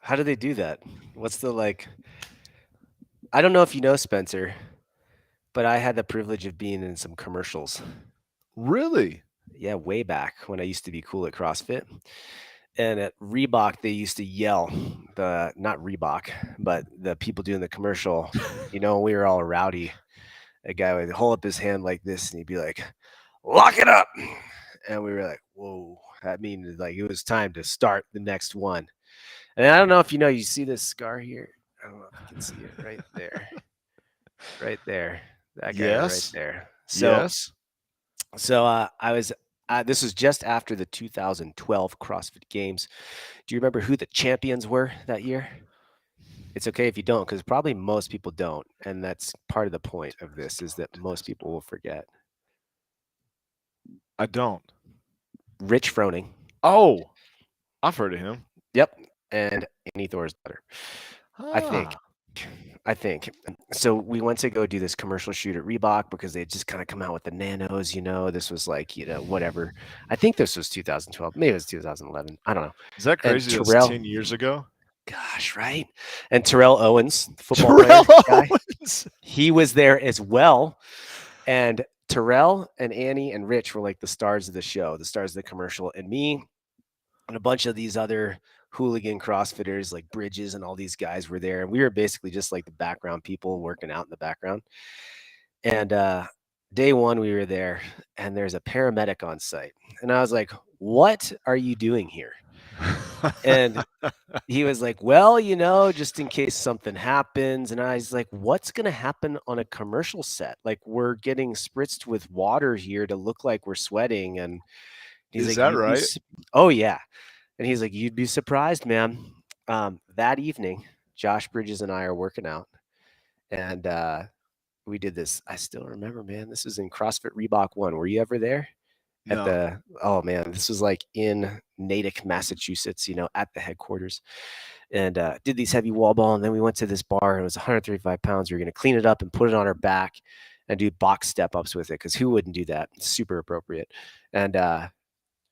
How do they do that? What's the like? I don't know if you know Spencer, but I had the privilege of being in some commercials. Really? Yeah, way back when I used to be cool at CrossFit. And at Reebok, they used to yell, the not Reebok, but the people doing the commercial, we were all rowdy. A guy would hold up his hand like this and he'd be like, lock it up. And we were like, whoa, that means like it was time to start the next one. And I don't know if you see this scar here. I don't know if you can see it right there. Right there. That guy right Yes. there. So Yes. I was this was just after the 2012 CrossFit Games. Do you remember who the champions were that year? It's okay if you don't, because probably most people don't, and that's part of the point of this is 2012, that most people will forget. I don't. Rich Froning, Oh, I've heard of him. yep, and Annie Thor's daughter. I think. Ah, I think. So we went to go do this commercial shoot at Reebok because they had just kind of come out with the nanos. This was like whatever. I think this was 2012, maybe it was 2011. I don't know. is that And crazy? That's Terrell, 10 years ago. gosh, right? And Terrell Owens, the football Terrell player guy, Owens. he was there as well. And Terrell and Annie and Rich were like the stars of the show, the stars of the commercial, and me and a bunch of these other hooligan CrossFitters like Bridges and all these guys were there. And we were basically just like the background people working out in the background. And day one, we were there and there's a paramedic on site. And I was like, what are you doing here? And he was like, well, just in case something happens. And I was like, what's going to happen on a commercial set? Like, we're getting spritzed with water here to look like we're sweating. And he's Is like, that right? oh, yeah. And he's like, you'd be surprised, man. That evening, Josh Bridges and I are working out. And we did this. I still remember, man. This was in CrossFit Reebok 1. Were you ever there? No. Oh, man, this was like in Natick, Massachusetts, at the headquarters. And did these heavy wall ball. And then we went to this bar and it was 135 pounds. We were going to clean it up and put it on our back and do box step ups with it because who wouldn't do that? It's super appropriate. And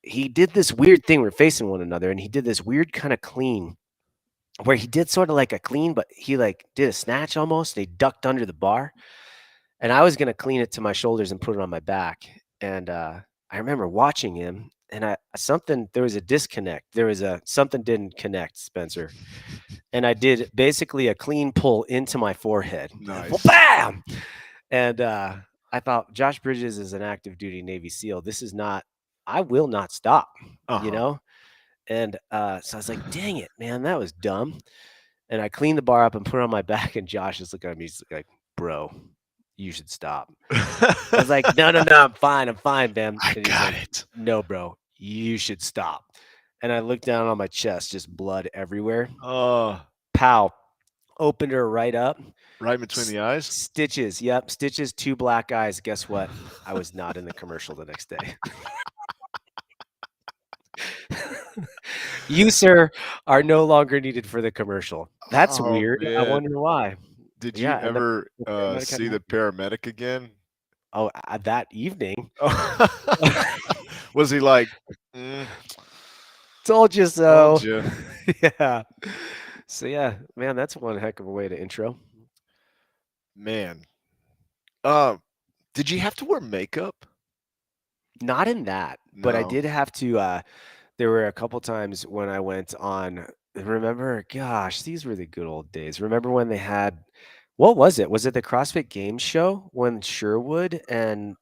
he did this weird thing. We're facing one another and he did this weird kind of clean where he did sort of like a clean, but he like did a snatch almost and he ducked under the bar. And I was going to clean it to my shoulders and put it on my back. And I remember watching him and there was a disconnect. Something didn't connect, Spencer. And I did basically a clean pull into my forehead. Nice. Bam! And I thought Josh Bridges is an active duty Navy SEAL. This is not, I will not stop, Uh you huh. know? And so I was like, dang it, man, that was dumb. And I cleaned the bar up and put it on my back. And Josh is looking at me. He's like, bro, you should stop. I was like, no, no, no, I'm fine, man. I And he's got like, it. no, bro, you should stop. And I looked down on my chest, just blood everywhere. Oh, Pow, opened her right up. right between S- the eyes. Stitches, yep, stitches, two black eyes. Guess what? I was not in the commercial the next day. You, sir, are no longer needed for the commercial. That's Oh weird. I man, wonder why. did you Yeah, and ever the paramedic had see to the help me. paramedic again? Oh, that evening. Was he like, mm, Told you told so. you, Yeah. So yeah, man, that's one heck of a way to intro. man? Um, did you have to wear makeup? Not in that, but I No, did have to there were a couple times when I went on remember, gosh, these were the good old days. Remember when they had what was it? Was it the CrossFit Games show when Sherwood and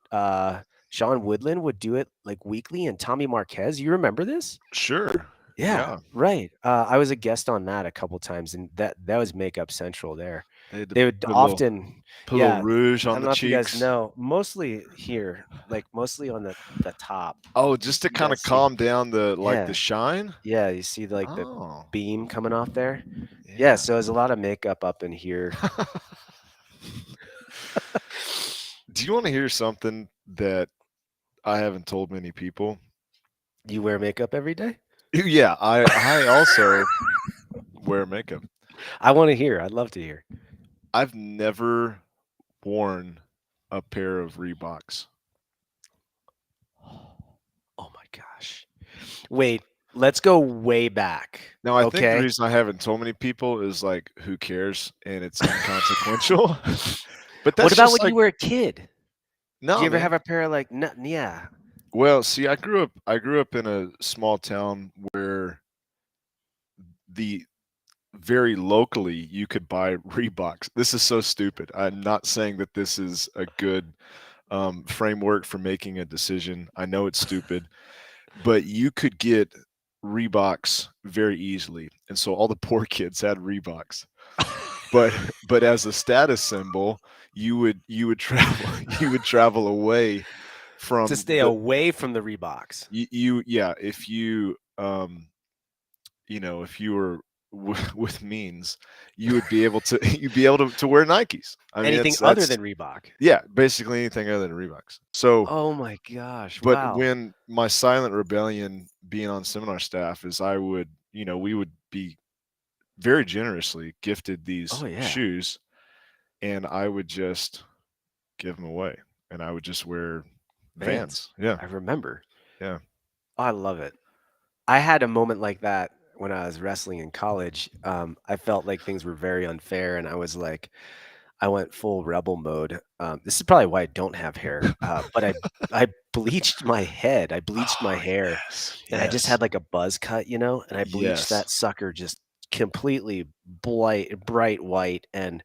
Sean Woodland would do it like weekly and Tommy Marquez? You remember this? sure, Yeah, yeah. right. I was a guest on that a couple times, and that was Makeup Central there. They had to They would often, put a little yeah. rouge I on don't the know if you guys cheeks. know, mostly here, like mostly on the top. Oh, just to You kind guys of see, calm down the yeah, shine. yeah. You see like the Oh, beam coming off there. Yeah, yeah. so there's a lot of makeup up in here. Do you want to hear something that I haven't told many people? You wear makeup every day? Yeah, I also wear makeup. I want to hear. I'd love to hear. I've never worn a pair of Reeboks. Oh my gosh. Wait. let's go way back. Now, I think the Okay. reason I haven't told many people is like, who cares? And it's inconsequential. But What that's about just when like, you were a kid? Do no, you ever man. have a pair of like, yeah. Well, see, I grew up in a small town where the very locally you could buy Reeboks. This is so stupid. I'm not saying that this is a good framework for making a decision. I know it's stupid, but you could get Reeboks very easily, and so all the poor kids had Reeboks. But but as a status symbol, you would travel you would travel away To from stay the away from the Reeboks. you yeah if you if you were with means, you would be able to you'd be able to wear Nikes. I mean, Anything other that's than Reebok. yeah, basically anything other than Reeboks. So, Oh my gosh. but Wow. when my silent rebellion being on seminar staff is I would, we would be very generously gifted Oh these yeah. shoes, and I would just give them away, and I would just wear Vans. Vans. Yeah, I remember. yeah. Oh, I love it. I had a moment like that when I was wrestling in college. I felt like things were very unfair, and I was like, I went full rebel mode. This is probably why I don't have hair, but I bleached my head. I bleached my Oh, hair, yes, and I just yes, had like a buzz cut, and I bleached yes. that sucker just completely bright white, and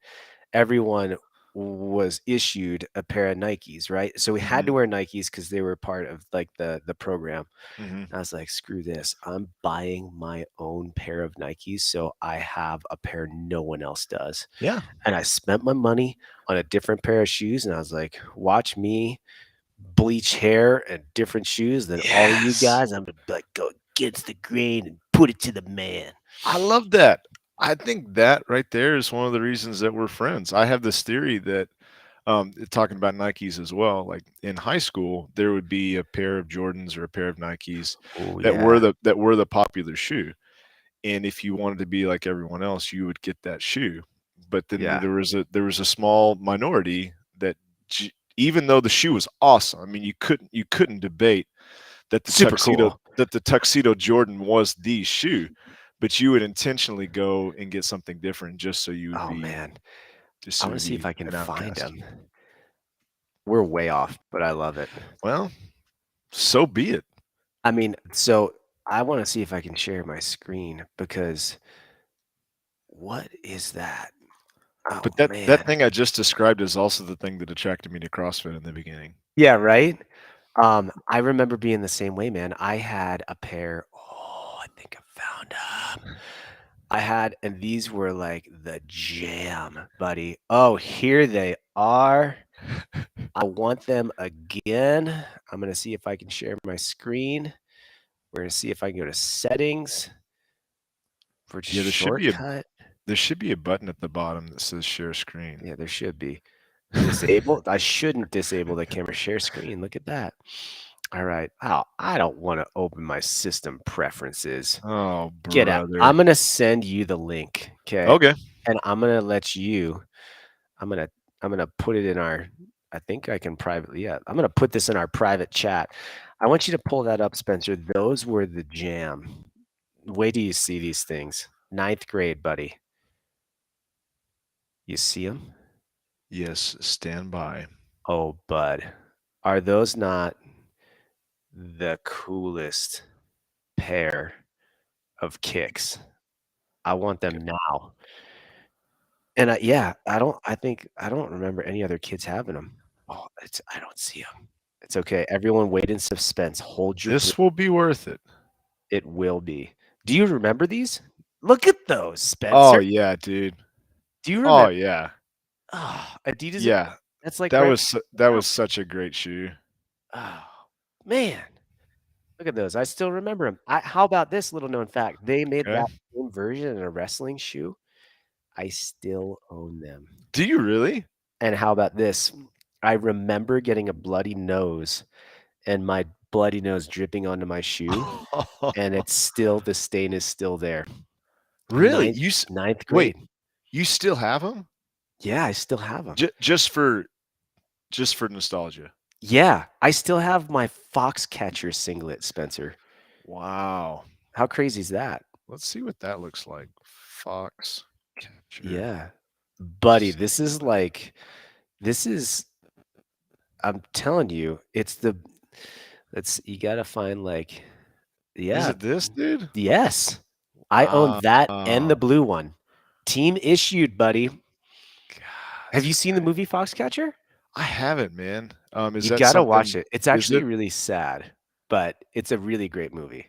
everyone was issued a pair of Nikes, right? So we had to Mhm, wear Nikes because they were part of like the program. mhm. I was like, screw this. I'm buying my own pair of Nikes so I have a pair no one else does. Yeah. And I spent my money on a different pair of shoes. And I was like, watch me bleach hair and different shoes than all of you Yes. guys. I'm going to like go against the grain and put it to the man. I love that. I think that right there is one of the reasons that we're friends. I have this theory that, talking about Nikes as well, like in high school, there would be a pair of Jordans or a pair of Nikes Oh, that were yeah. the popular shoe. And if you wanted to be like everyone else, you would get that shoe. But then Yeah. there was a small minority that even though the shoe was awesome, I mean, you couldn't debate that the Super tuxedo cool. that the tuxedo Jordan was the shoe, but you would intentionally go and get something different just so you would Oh, be man. just I so want you'd to see if be I can an find outcast. them. We're way off, but I love it. Well, so be it. I mean, so I want to see if I can share my screen because what is that? Oh, But that man. thing I just described is also the thing that attracted me to CrossFit in the beginning. Yeah, right? I remember being the same way, man. I had a pair. Oh, I think I found them. I had, and these were like the jam, buddy. Oh, here they are. I want them again. I'm gonna see if I can share my screen. We're gonna see if I can go to settings for Yeah, shortcut. there should be a button at the bottom that says share screen. Yeah, there should be. Disable? I shouldn't disable the camera share screen. Look at that. All right. Oh, I don't want to open my system preferences. Oh, Get out. brother. I'm gonna send you the link, okay? Okay. And I'm gonna let you. I'm gonna. I'm gonna put it in our. I think I can privately. Yeah, I'm gonna put this in our private chat. I want you to pull that up, Spencer. Those were the jam. Wait do you see these things? Ninth grade, buddy. You see them? Yes, stand by. Oh, bud. Are those not the coolest pair of kicks? I want them now. And yeah, I don't remember any other kids having them. Oh, I don't see them. It's okay. Everyone wait in suspense. Hold your breath. This will be worth it. It will be. Do you remember these? Look at those, Oh Spencer. yeah, dude. Do you Oh remember? yeah. Oh, Adidas. Yeah. That's like That right was that now. was such a great shoe. Oh, man. Look at those. I still remember them. How about this little known fact? They made Okay. that same version in a wrestling shoe. I still own them. Do you really? And how about this? I remember getting a bloody nose and my bloody nose dripping onto my shoe, and it's still the stain is still there. Really? Ninth ninth Wait, grade. you still have them? Yeah, I still have them. Just for nostalgia. Yeah, I still have my Foxcatcher singlet, Spencer. Wow. How crazy is that? Let's see what that looks like. Fox catcher. Yeah. Buddy, this is I'm telling you, it's the it's you gotta find like Is yeah, it this, dude? yes. I own that and the Wow. blue one. Team issued, buddy. God, Have that's you seen the crazy. movie Foxcatcher? I haven't, man. Is You that gotta watch something? it. It's Is actually it? really sad, but it's a really great movie.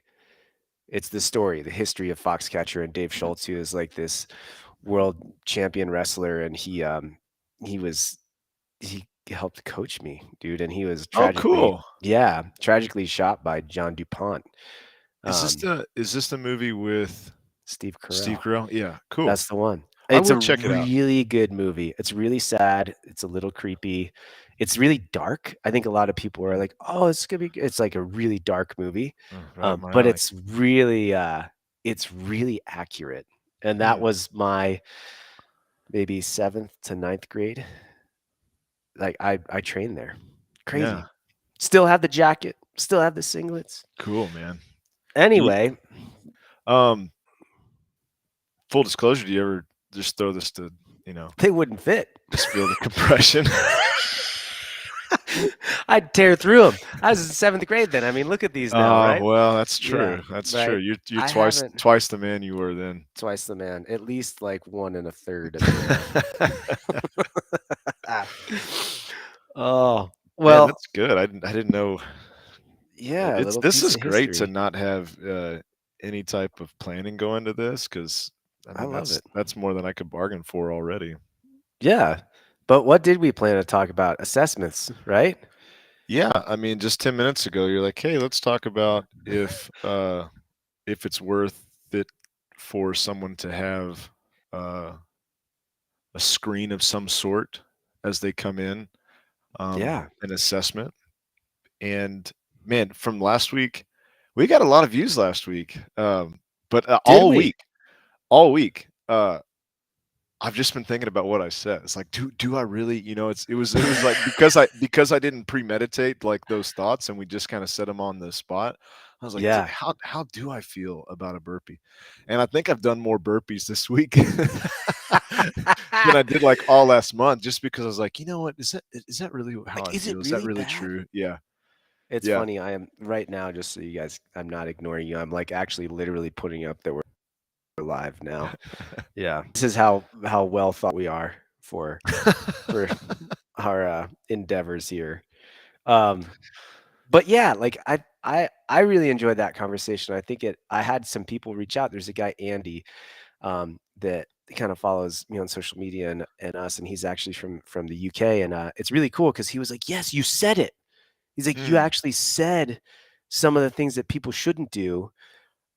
It's the story, the history of Foxcatcher and Dave Schultz, who is like this world champion wrestler, and he was he helped coach me, dude, and he was Oh, tragically cool. yeah, tragically shot by John DuPont. Um, Is this the movie with Steve Steve Carell. Carell? Yeah, cool. That's the one. I It's a will check it out. really good movie. It's really sad. It's a little creepy. It's really dark. I think a lot of people are Mm, like, "Oh, it's gonna be." It's like a really dark movie, right up my but alley. it's really accurate. And that Mm, was my maybe seventh to ninth grade. Like I trained there. yeah, Crazy. Still have the jacket. Still have the singlets. cool, man. Do you, Anyway, um, full disclosure, do you ever just throw this to, you know, they wouldn't fit. just feel the compression? I'd tear through them. I was in seventh grade then. I mean, look at these now, Oh, right? well, that's Yeah, true. That's true. right. You're I twice haven't twice the man you were then. twice the man, at least like one and a third of the man. Ah. Oh, Man, well, that's good. I didn't know. yeah, a It's little this piece is of great to history. not have any type of planning go into this because I I mean love it. that's more than I could bargain for already. Yeah. But what did we plan to talk about? Assessments, right? Yeah, I mean, just 10 minutes ago, you're like, "Hey, let's talk about if it's worth it for someone to have uh, a screen of some sort as they come in, Yeah. an assessment." And man, from last week, we got a lot of views last week. But Did we? all week, I've just been thinking about what I said. It's like, do I really? You know, it was like because I didn't premeditate like those thoughts, and we just kind of set them on the spot. I was like, Yeah. how do I feel about a burpee? And I think I've done more burpees this week than I did like all last month, just because I was like, you know what, is that really how Like, I is it feel? Is that really really bad? true? Yeah, It's yeah. funny. I am right now, just so you guys, I'm not ignoring you. I'm like actually literally putting up that we're live now. Yeah. This is how well thought we are for our endeavors here. Um, but yeah, like I really enjoyed that conversation. I had some people reach out. There's a guy, Andy, that kind of follows me on social media and us, and he's actually from the UK. And it's really cool because he was like, "Yes, you said it." He's like, "You Mm, actually said some of the things that people shouldn't do."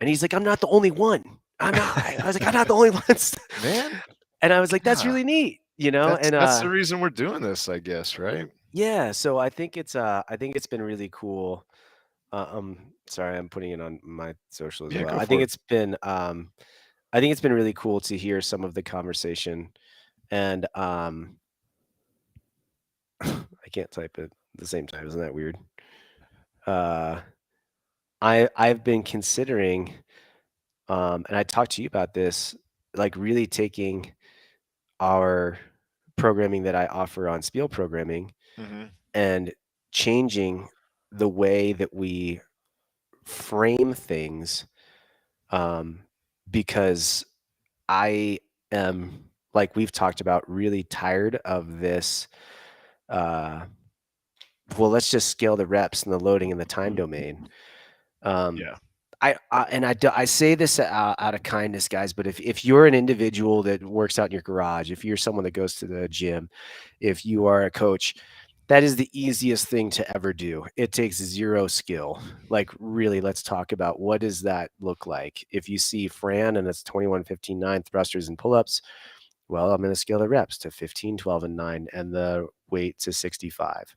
And he's like, "I'm not the only one. I'm not." I was like, "I'm not the only one." man, And I was like, "That's yeah, really neat," you know? And that's the reason we're doing this, I guess, right? yeah, so I think it's been really cool. Sorry, I'm putting it on my social as Yeah, well. go for it. I think it's been really cool to hear some of the conversation and I can't type at the same time. Isn't that weird? Uh I've been considering and I talked to you about this, like really taking our programming that I offer on Spiel programming Mhm. and changing the way that we frame things um, because I am, like we've talked about, really tired of this. Uh, well, let's just scale the reps and the loading and the time domain. Um, Yeah. I say this out of kindness, guys. But if you're an individual that works out in your garage, if you're someone that goes to the gym, if you are a coach, that is the easiest thing to ever do. It takes zero skill. Like really, let's talk about what does that look like. If you see Fran and it's 21, 15, 9 thrusters and pull-ups, well, I'm going to scale the reps to 15, 12, and 9 and the weight to 65.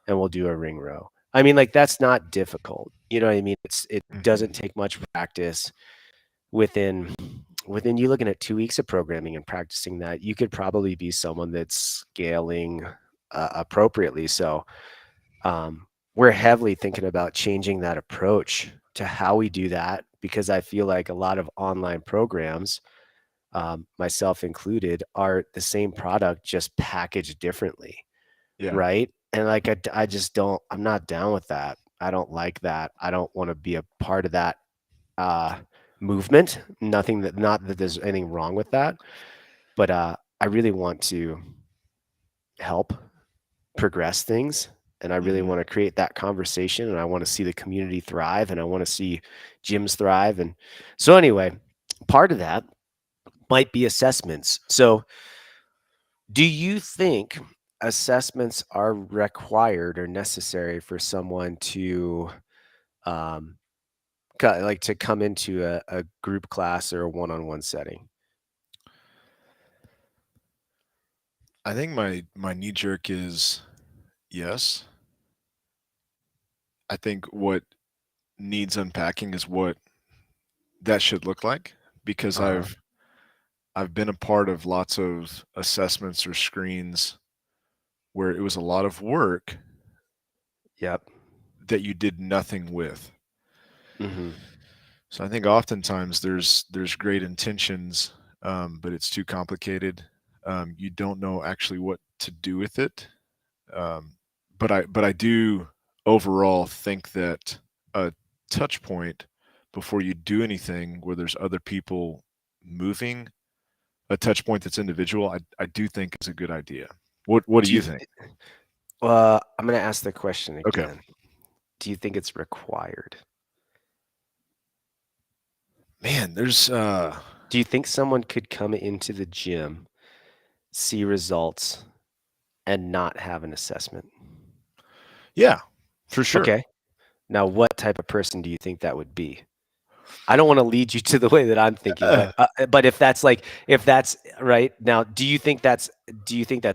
And we'll do a ring row. I mean, like that's not difficult. You know what I mean? It Mhm. doesn't take much practice within you looking at 2 weeks of programming and practicing that, you could probably be someone that's scaling appropriately. So, we're heavily thinking about changing that approach to how we do that because I feel like a lot of online programs, myself included, are the same product just packaged differently, Yeah. right? And like I just don't. I'm not down with that. I don't like that. I don't want to be a part of that uh, movement. Nothing that not that there's anything wrong with that, but I really want to help progress things, and I really Hmm. want to create that conversation, and I want to see the community thrive, and I want to see gyms thrive. And so anyway, part of that might be assessments. So do you think assessments are required or necessary for someone to um, like to come into a group class or a one-on-one setting? I think my knee jerk is yes. I think what needs unpacking is what that should look like, because Uh-huh. I've been a part of lots of assessments or screens where it was a lot of work Yep. that you did nothing with. Hmm. So I think oftentimes there's great intentions, but it's too complicated. You don't know actually what to do with it. Um, but I do overall think that a touch point before you do anything where there's other people moving, a touch point that's individual, I do think is a good idea. What do Do you? you think? I'm going to ask the question Okay. again. Do you think it's required? Man, there's Do you think someone could come into the gym, see results, and not have an assessment? yeah, for sure. Okay. Now, what type of person do you think that would be? I don't want to lead you to the way that I'm thinking, but if that's like if that's right now, do you think that's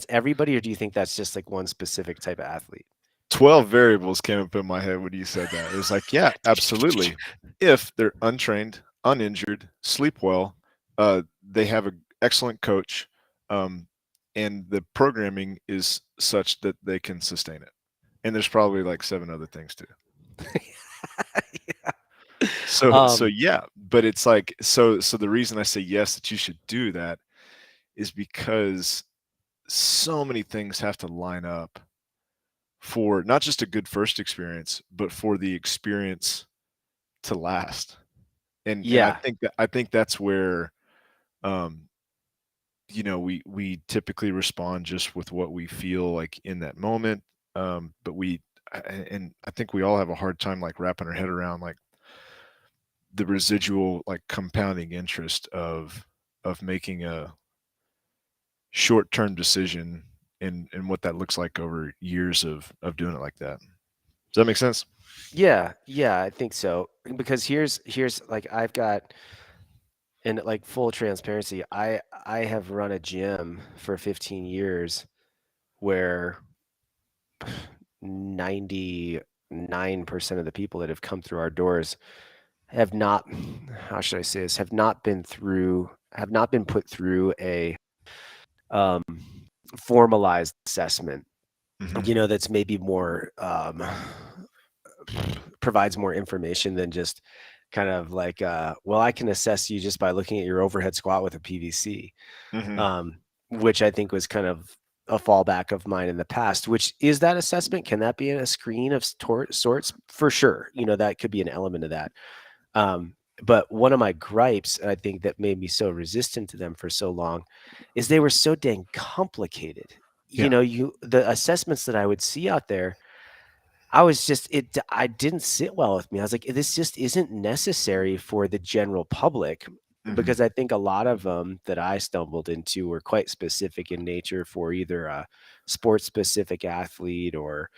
everybody, or do you think that's just like one specific type of athlete? 12 variables came up in my head when you said that. It was like, yeah, absolutely. If they're untrained, uninjured, sleep well, they have an excellent coach, um, and the programming is such that they can sustain it. And there's probably like seven other things too. Yeah. So Um, yeah, but it's like so the reason I say yes that you should do that is because so many things have to line up for not just a good first experience, but for the experience to last. And yeah, I think that's where um we typically respond just with what we feel like in that moment. But and I think we all have a hard time like wrapping our head around like the residual like compounding interest of making a short-term decision and what that looks like over years of doing it like that. Does that make sense? yeah, yeah, I think so. Because here's like I've got and like full transparency, I have run a gym for 15 years where 99% of the people that have come through our doors have not, how should I say this, have not been put through a um, formalized assessment, Hmm. that's maybe more, provides more information than just kind of like, well, I can assess you just by looking at your overhead squat with a PVC, Hmm. um, which I think was kind of a fallback of mine in the past. Which is that assessment? Can that be in a screen of sorts? For sure. That could be an element of that. Um, but one of my gripes, and I think that made me so resistant to them for so long, is they were so dang complicated. Yeah. The assessments that I would see out there, I didn't sit well with me. I was like, this just isn't necessary for the general public, Hmm. because I think a lot of them that I stumbled into were quite specific in nature for either a sports specific athlete or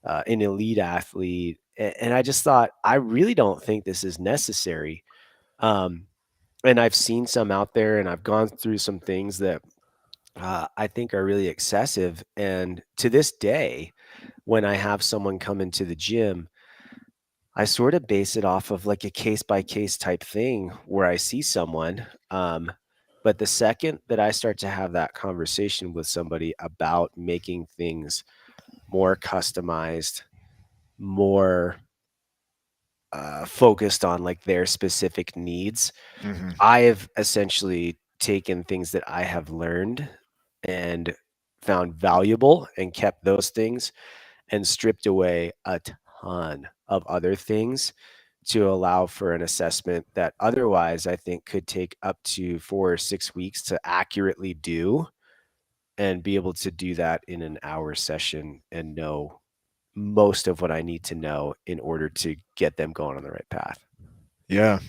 an elite athlete. And I just thought, I really don't think this is necessary. Um, and I've seen some out there, and I've gone through some things that I think are really excessive. And to this day, when I have someone come into the gym, I sort of base it off of like a case by case type thing where I see someone. But the second that I start to have that conversation with somebody about making things more customized, more focused on like their specific needs. Hmm. I have essentially taken things that I have learned and found valuable and kept those things and stripped away a ton of other things to allow for an assessment that otherwise I think could take up to 4 or 6 weeks to accurately do, and be able to do that in an hour session and know most of what I need to know in order to get them going on the right path. Yeah,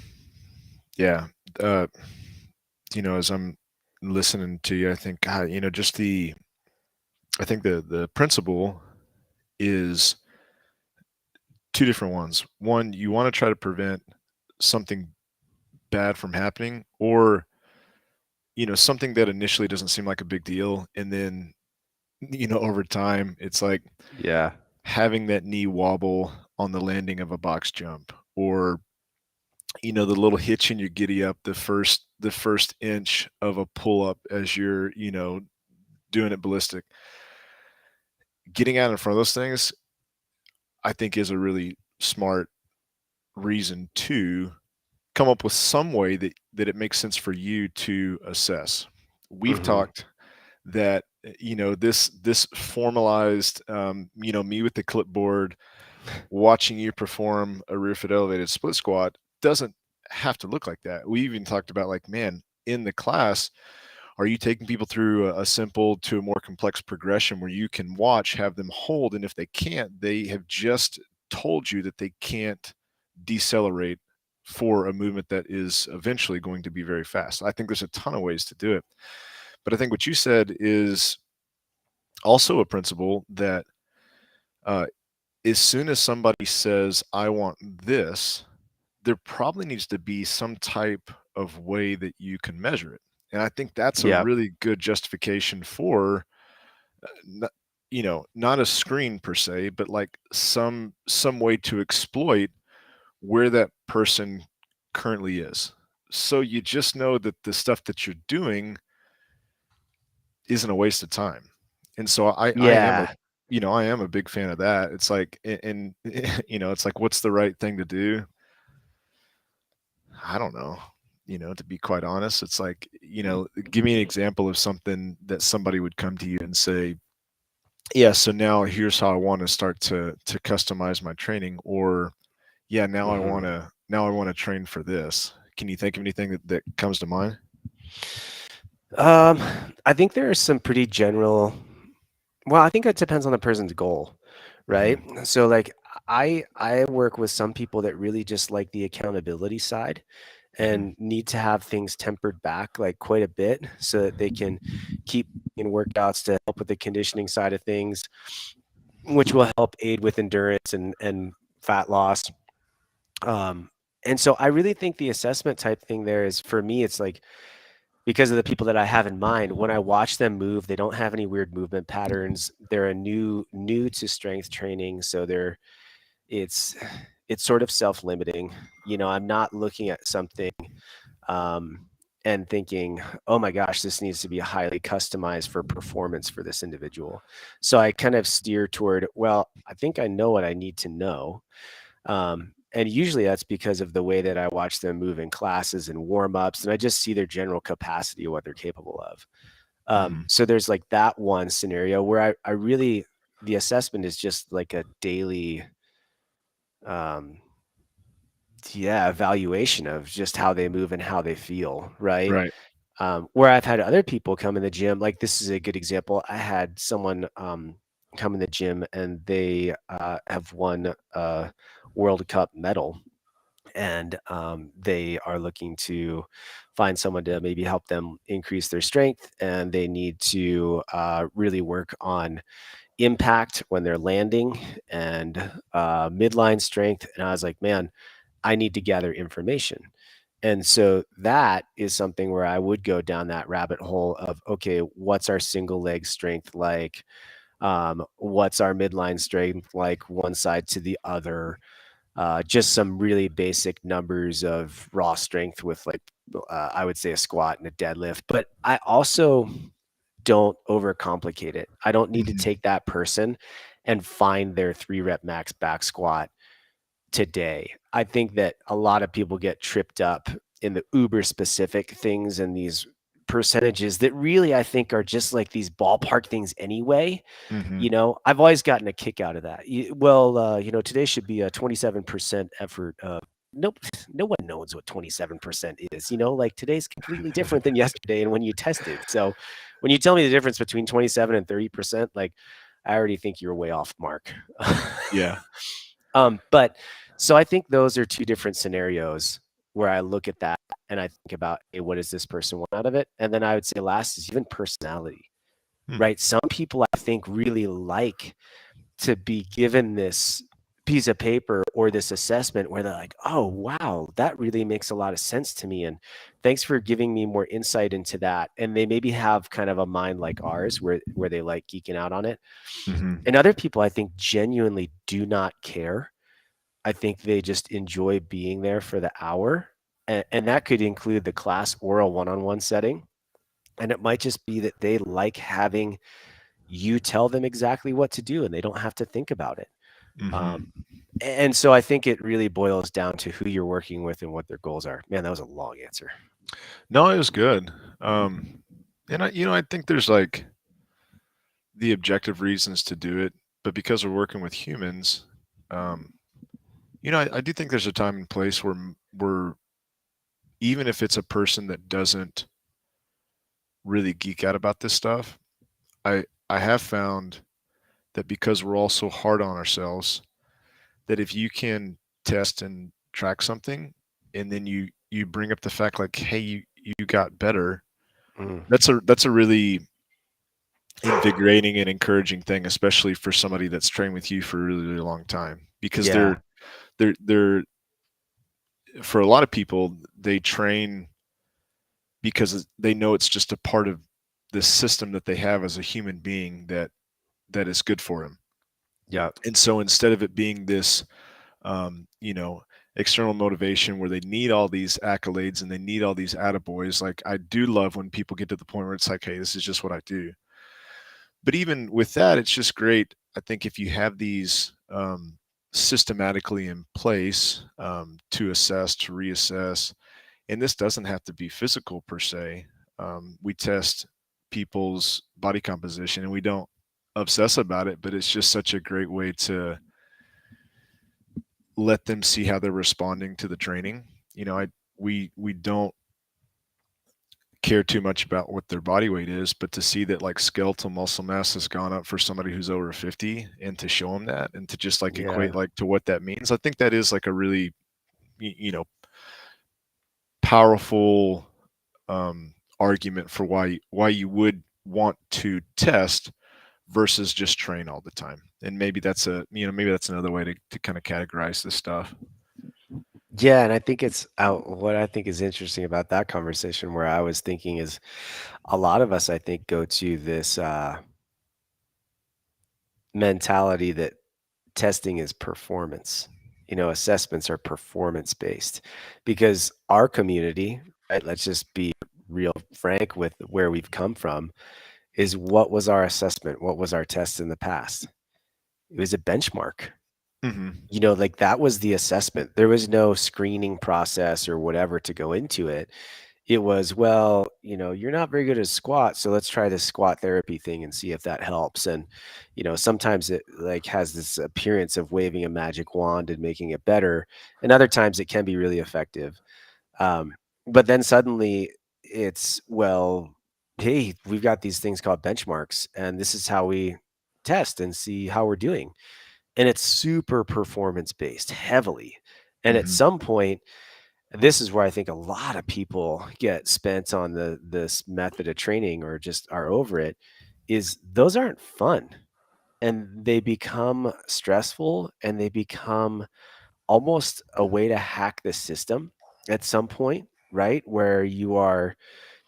yeah. Uh, as I'm listening to you, I think, God, just I think the principle is two different ones. One, you want to try to prevent something bad from happening, or something that initially doesn't seem like a big deal, and then over time, it's like Yeah. having that knee wobble on the landing of a box jump, or the little hitch in your giddy up the first inch of a pull up as you're doing it ballistic. Getting out in front of those things, I think, is a really smart reason to come up with some way that it makes sense for you to assess. We've Hmm. talked that this formalized, me with the clipboard watching you perform a rear foot elevated split squat doesn't have to look like that. We even talked about, like, man, in the class, are you taking people through a simple to a more complex progression where you can watch, have them hold, and if they can't, they have just told you that they can't decelerate for a movement that is eventually going to be very fast. I think there's a ton of ways to do it. But I think what you said is also a principle that, uh, as soon as somebody says, I want this, there probably needs to be some type of way that you can measure it. And I think that's a Yep. really good justification for, n- not a screen per se, but like some way to exploit where that person currently is. So you just know that the stuff that you're doing isn't a waste of time. And so I am a Yeah. I am a big fan of that. It's like, and it's like, what's the right thing to do? I don't know. To be quite honest, it's like, give me an example of something that somebody would come to you and say, yeah, so now here's how I want to start to customize my training, or yeah, Hmm. now I want to train for this. Can you think of anything that comes to mind? Um, I think there are some pretty general. Well, I think it depends on the person's goal, right? Hmm. So like I work with some people that really just like the accountability side Hmm. and need to have things tempered back like quite a bit so that they can keep in workouts to help with the conditioning side of things, which will help aid with endurance and fat loss. Um, and so I really think the assessment type thing there is, for me, it's like, because of the people that I have in mind, when I watch them move, they don't have any weird movement patterns. They're a new to strength training, so it's it's sort of self-limiting. I'm not looking at something um, and thinking, "Oh my gosh, this needs to be highly customized for performance for this individual." So I kind of steer toward, well, I think I know what I need to know. And usually that's because of the way that I watch them move in classes and warm ups, and I just see their general capacity of what they're capable of. Hmm. So there's like that one scenario where I really, the assessment is just like a daily, um, yeah, evaluation of just how they move and how they feel, right? Right. Where I've had other people come in the gym, like this is a good example. I had someone come in the gym and they have won a World Cup medal, and they are looking to find someone to maybe help them increase their strength, and they need to really work on impact when they're landing and midline strength. And I was like, man, I need to gather information. And so that is something where I would go down that rabbit hole of, okay, what's our single leg strength like? What's our midline strength like, one side to the other? Just some really basic numbers of raw strength with like, I would say a squat and a deadlift. But I also don't overcomplicate it. I don't need to Hmm. take that person and find their 3 rep max back squat today. I think that a lot of people get tripped up in the uber specific things and these percentages that really I think are just like these ballpark things anyway. Mhm. You know, I've always gotten a kick out of that. Well, you know, today should be a 27% effort. Nope, no one knows what 27% is. You know, like today's completely different than yesterday and when you tested. So when you tell me the difference between 27 and 30%, like I already think you're way off mark. Yeah. But so I think those are two different scenarios where I look at that and I think about, hey, what does this person want out of it? And then I would say last is even personality, Hmm. right? Some people I think really like to be given this piece of paper or this assessment where they're like, oh, wow, that really makes a lot of sense to me. And thanks for giving me more insight into that. And they maybe have kind of a mind like ours where they like geeking out on it. Mhm. And other people I think genuinely do not care. I think they just enjoy being there for the hour. And that could include the class or a one-on-one setting. And it might just be that they like having you tell them exactly what to do and they don't have to think about it. Mhm. Um, and so I think it really boils down to who you're working with and what their goals are. Man, that was a long answer. No, it was good. And I think there's like the objective reasons to do it, but because we're working with humans, um, I do think there's a time and place where even if it's a person that doesn't really geek out about this stuff, I have found that because we're all so hard on ourselves, that if you can test and track something, and then you bring up the fact like, hey, you got better, Mm, that's a really invigorating and encouraging thing, especially for somebody that's trained with you for a really, really long time, because yeah. they're for a lot of people, they train because they know it's just a part of the system that they have as a human being that is good for them. Yeah. And so instead of it being this, external motivation where they need all these accolades and they need all these attaboys, like I do love when people get to the point where it's like, hey, this is just what I do. But even with that, it's just great. I think if you have these systematically in place to assess, to reassess, and this doesn't have to be physical per se. We test people's body composition and we don't obsess about it, but it's just such a great way to let them see how they're responding to the training. We don't care too much about what their body weight is, but to see that like skeletal muscle mass has gone up for somebody who's over 50 and to show them that and to just like equate Yeah. like to what that means, I think that is like a really, you know, powerful argument for why you would want to test versus just train all the time. And maybe that's maybe that's another way to kind of categorize this stuff. Yeah. And I think it's what I think is interesting about that conversation where I was thinking is a lot of us, I think, go to this mentality that testing is performance. You know, assessments are performance based because our community, right? Let's just be real frank with where we've come from is what was our assessment? What was our test in the past? It was a benchmark. Hmm. You know, like that was the assessment. There was no screening process or whatever to go into it. It was, well, you know, you're not very good at squat, so let's try this squat therapy thing and see if that helps. And, you know, sometimes it like has this appearance of waving a magic wand and making it better, and other times it can be really effective. But then suddenly it's, well, hey, we've got these things called benchmarks, and this is how we test and see how we're doing. And it's super performance based heavily. And at Hmm. some point, this is where I think a lot of people get spent on this method of training or just are over it, is those aren't fun and they become stressful and they become almost a way to hack the system at some point, right? Where you are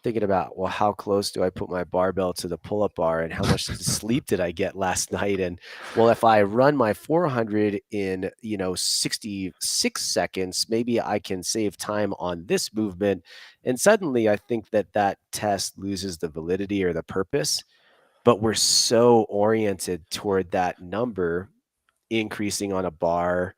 thinking about, well, how close do I put my barbell to the pull-up bar and how much sleep did I get last night? And well, if I run my 400 in, 66 seconds, maybe I can save time on this movement. And suddenly I think that that test loses the validity or the purpose, but we're so oriented toward that number increasing on a bar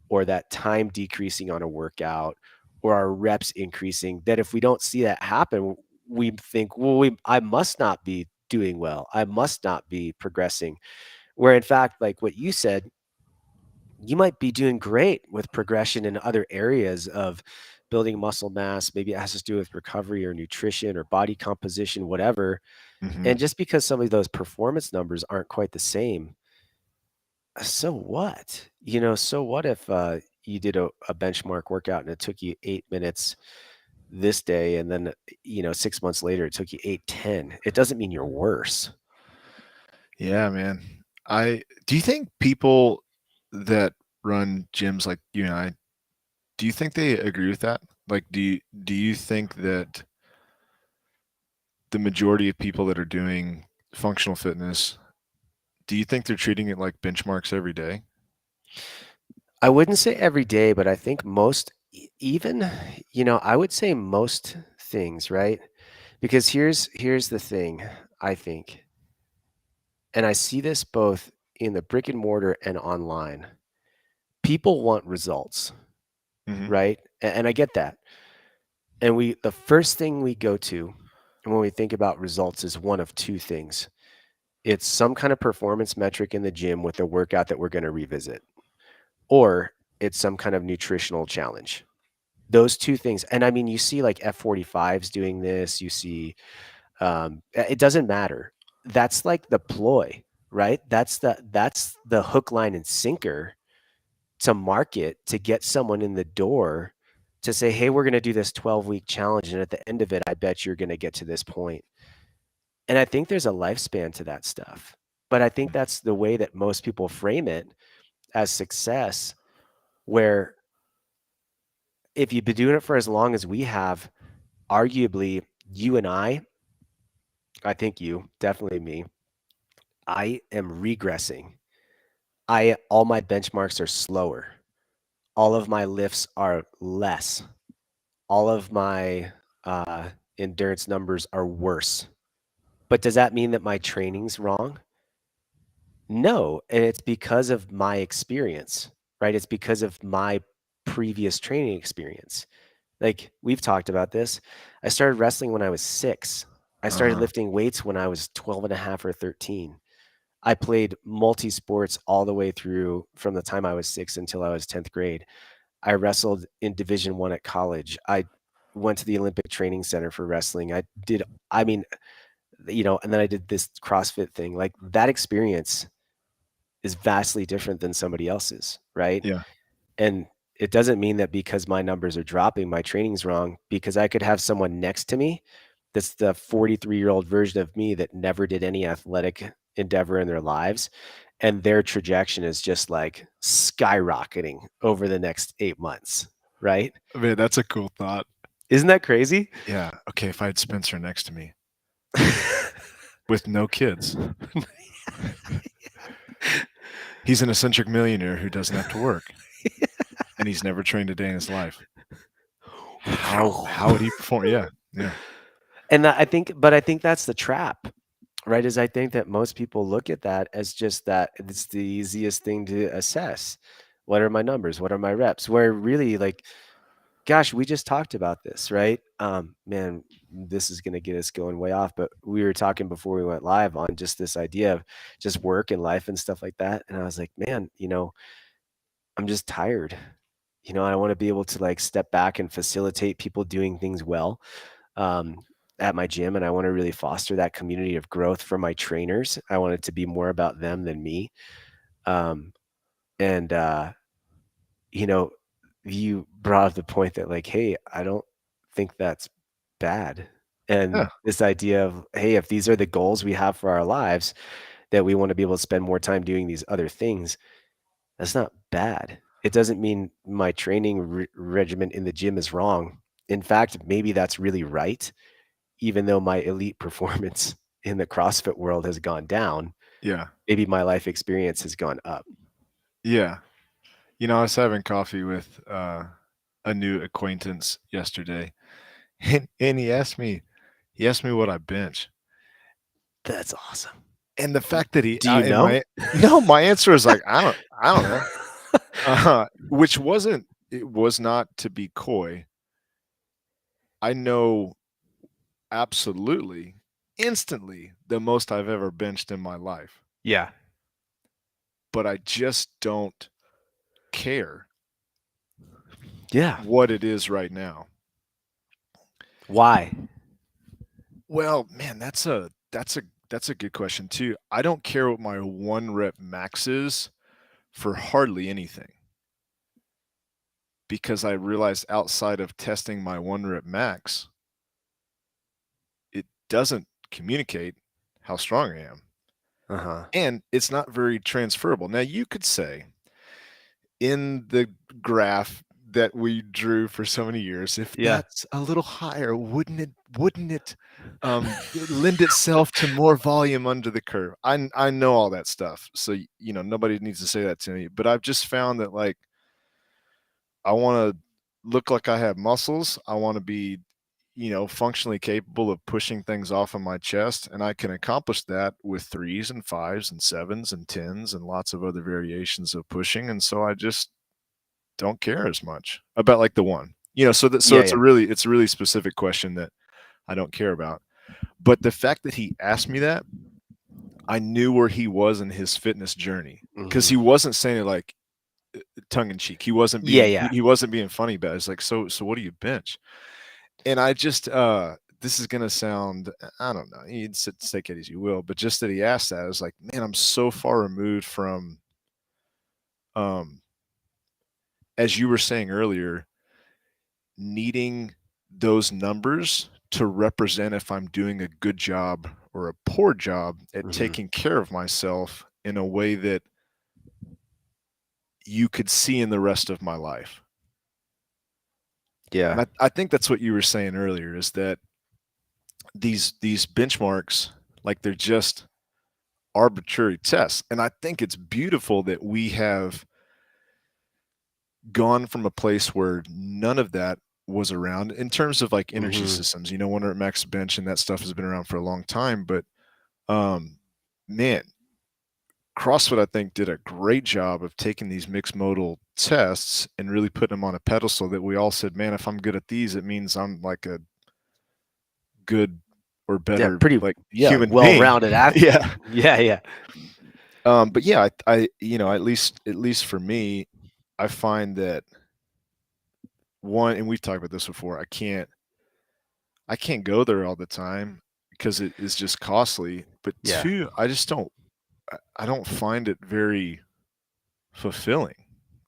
or that time decreasing on a workout or our reps increasing, that if we don't see that happen, we think, well, I must not be doing well. I must not be progressing. Where in fact, like what you said, you might be doing great with progression in other areas of building muscle mass. Maybe it has to do with recovery or nutrition or body composition, whatever. Mm-hmm. And just because some of those performance numbers aren't quite the same, so what? So what if you did a benchmark workout and it took you 8 minutes this day, and then 6 months later it took you 8:10? It doesn't mean you're worse. Yeah, man. I do you think people that run gyms like you and I, do you think they agree with that? Like, do you think that the majority of people that are doing functional fitness, do you think they're treating it like benchmarks every day? I wouldn't say every day, but I think most, even, I would say most things, right? Because here's the thing, I think, and I see this both in the brick and mortar and online. People want results, Mm-hmm. right? And I get that. And the first thing we go to when we think about results is one of two things. It's some kind of performance metric in the gym with a workout that we're going to revisit, or it's some kind of nutritional challenge. Those two things. And I mean, you see like F45s doing this, you see, it doesn't matter. That's like the ploy, right? That's the hook, line, and sinker to market, to get someone in the door, to say, hey, we're going to do this 12-week challenge. And at the end of it, I bet you're going to get to this point. And I think there's a lifespan to that stuff. But I think that's the way that most people frame it, as success, where if you've been doing it for as long as we have, arguably you and I think you, definitely me, I am regressing. All my benchmarks are slower. All of my lifts are less. All of my endurance numbers are worse. But does that mean that my training's wrong? No, and it's because of my experience, right? It's because of my previous training experience. Like we've talked about this. I started wrestling when I was 6. I started Uh-huh. lifting weights when I was 12 and a half or 13. I played multi sports all the way through from the time I was 6 until I was 10th grade. I wrestled in Division 1 at college. I went to the Olympic Training Center for wrestling. I mean, and then I did this CrossFit thing. Like that experience is vastly different than somebody else's, right? Yeah. And it doesn't mean that because my numbers are dropping, my training's wrong, because I could have someone next to me that's the 43-year-old version of me that never did any athletic endeavor in their lives. And their trajectory is just like skyrocketing over the next 8 months, right? Man, that's a cool thought. Isn't that crazy? Yeah. Okay, if I had Spencer next to me with no kids, he's an eccentric millionaire who doesn't have to work, and he's never trained a day in his life. How would he perform? Yeah. Yeah. And I think that's the trap, right? Is I think that most people look at that as just that it's the easiest thing to assess. What are my numbers? What are my reps? Where really, like, gosh, we just talked about this, right? Man, this is going to get us going way off, but we were talking before we went live on just this idea of just work and life and stuff like that. And I was like, man, I'm just tired. I want to be able to like step back and facilitate people doing things well, um, at my gym. And I want to really foster that community of growth for my trainers. I want it to be more about them than me. Um, and, you know, you brought up the point that like, hey, I don't think that's bad. And Yeah. this idea of, hey, if these are the goals we have for our lives, that we want to be able to spend more time doing these other things, that's not bad. It doesn't mean my training regimen in the gym is wrong. In fact, maybe that's really right, even though my elite performance in the CrossFit world has gone down. Yeah. Maybe my life experience has gone up. Yeah. I was having coffee with a new acquaintance yesterday, and he asked me what I bench, That's awesome. and the fact that he Do you and know? my no, my answer is like I don't know. Which wasn't it was not to be coy. I know absolutely, instantly the most I've ever benched in my life, Yeah. but I just don't care Yeah. what it is right now. Why? Well, man, that's a good question too. I don't care what my one rep max is for hardly anything because I realized outside of testing my one rep max, it doesn't communicate how strong I am. Uh-huh. And it's not very transferable. Now, you could say in the graph that we drew for so many years, if Yeah. that's a little higher, wouldn't it lend itself to more volume under the curve? I know all that stuff, so nobody needs to say that to me. But I've just found that like I want to look like I have muscles. I want to be functionally capable of pushing things off of my chest. And I can accomplish that with threes and fives and sevens and tens and lots of other variations of pushing. And so I just don't care as much about like the one. So Yeah, it's yeah. a really specific question that I don't care about. But the fact that he asked me that, I knew where he was in his fitness journey because Mhm. he wasn't saying it like tongue in cheek. He wasn't Yeah, being yeah. he wasn't being funny about it. It's like, so what do you bench? And I just this is gonna sound, I don't know, you take it as you will, but just that he asked that, I was like, man, I'm so far removed from um as you were saying earlier, needing those numbers to represent if I'm doing a good job or a poor job at Mhm. taking care of myself in a way that you could see in the rest of my life. And Yeah. I think that's what you were saying earlier is that these benchmarks, like they're just arbitrary tests. And I think it's beautiful that we have gone from a place where none of that was around in terms of like energy Mhm. systems. Wonder at max bench and that stuff has been around for a long time. But um man, CrossFit I think did a great job of taking these mixed modal tests and really putting them on a pedestal that we all said, man, if I'm good at these, it means I'm like a good or Yeah, better pretty like yeah, human being. well-rounded athlete. Yeah. Yeah, yeah. But yeah, I at least for me, I find that one, and we've talked about this before, I can't go there all the time because it is just costly. But Yeah. two, I don't find it very fulfilling